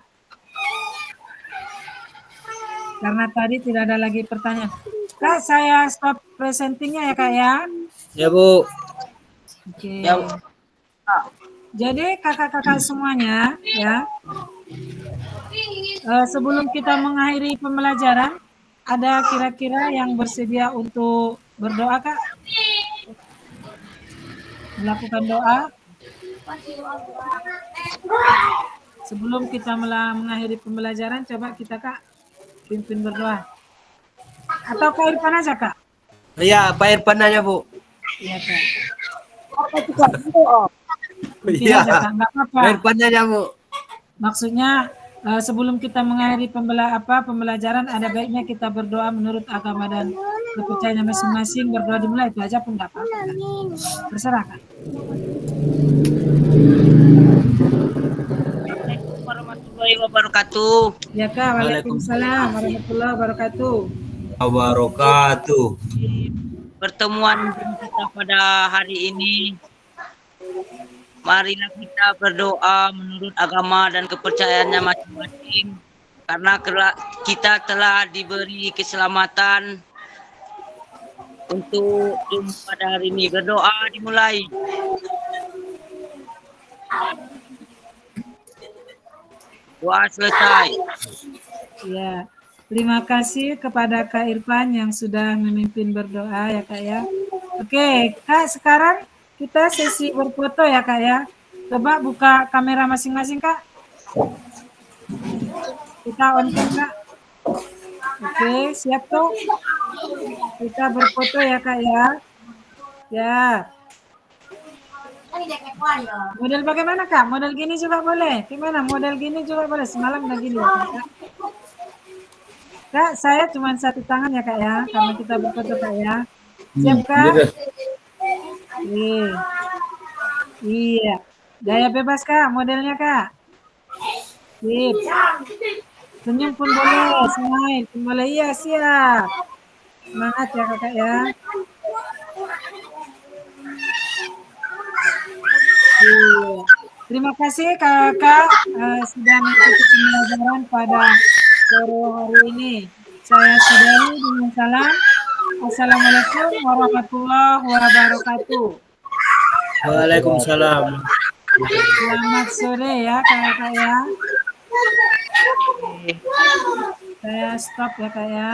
Karena tadi tidak ada lagi pertanyaan. Kak, saya stop presentingnya ya Kak ya. Ya Bu. Oke. Ya. Jadi kakak-kakak semuanya ya. Sebelum kita mengakhiri pembelajaran, ada kira-kira yang bersedia untuk berdoa Kak? Melakukan doa? Sebelum kita mengakhiri pembelajaran, coba kita Kak pimpin berdoa. Atau Kak Irfan aja Kak? Ya, Pak Irfan aja Bu. Iya Kak. Pimpin Iya. aja Kak, nggak apa-apa. Air pannya aja, Bu. Maksudnya sebelum kita mengakhiri pembelajaran ada baiknya kita berdoa menurut agama dan kepercayaan masing-masing, berdoa dimulai itu aja pun nggak apa-apa kan. Terserah Kak. Assalamualaikum warahmatullahi wabarakatuh. Ya Kak, waalaikumsalam warahmatullahi wabarakatuh. Wabarakatuh. Pertemuan kita pada hari ini, marilah kita berdoa menurut agama dan kepercayaannya masing-masing, karena kita telah diberi keselamatan untuk jumpa pada hari ini. Berdoa dimulai. Doa selesai. Ya, terima kasih kepada Kak Irfan yang sudah memimpin berdoa ya Kak ya. Oke, Kak, sekarang kita sesi berfoto ya Kak ya. Coba buka kamera masing-masing Kak. Kita on cam Kak. Oke, siap tuh. Kita berfoto ya Kak ya. Ya. Model bagaimana Kak? Model gini juga boleh. Gimana? Model gini juga boleh. Semalam udah gini ya Kak. Kak, saya cuma satu tangan ya Kak ya. Karena kita berfoto Kak ya. Siap Kak? Iya. Gaya bebas Kak, modelnya Kak. Sip. Senyum pun boleh, smile pun boleh. Iya, siap. Semangat ya Kakak ya. Iya. Terima kasih Kakak sudah mengikuti pembelajaran pada sore hari ini. Saya sudahi dengan salam. Assalamualaikum warahmatullahi wabarakatuh. Waalaikumsalam. Selamat sore ya Kakak ya. Saya stop ya Kak ya.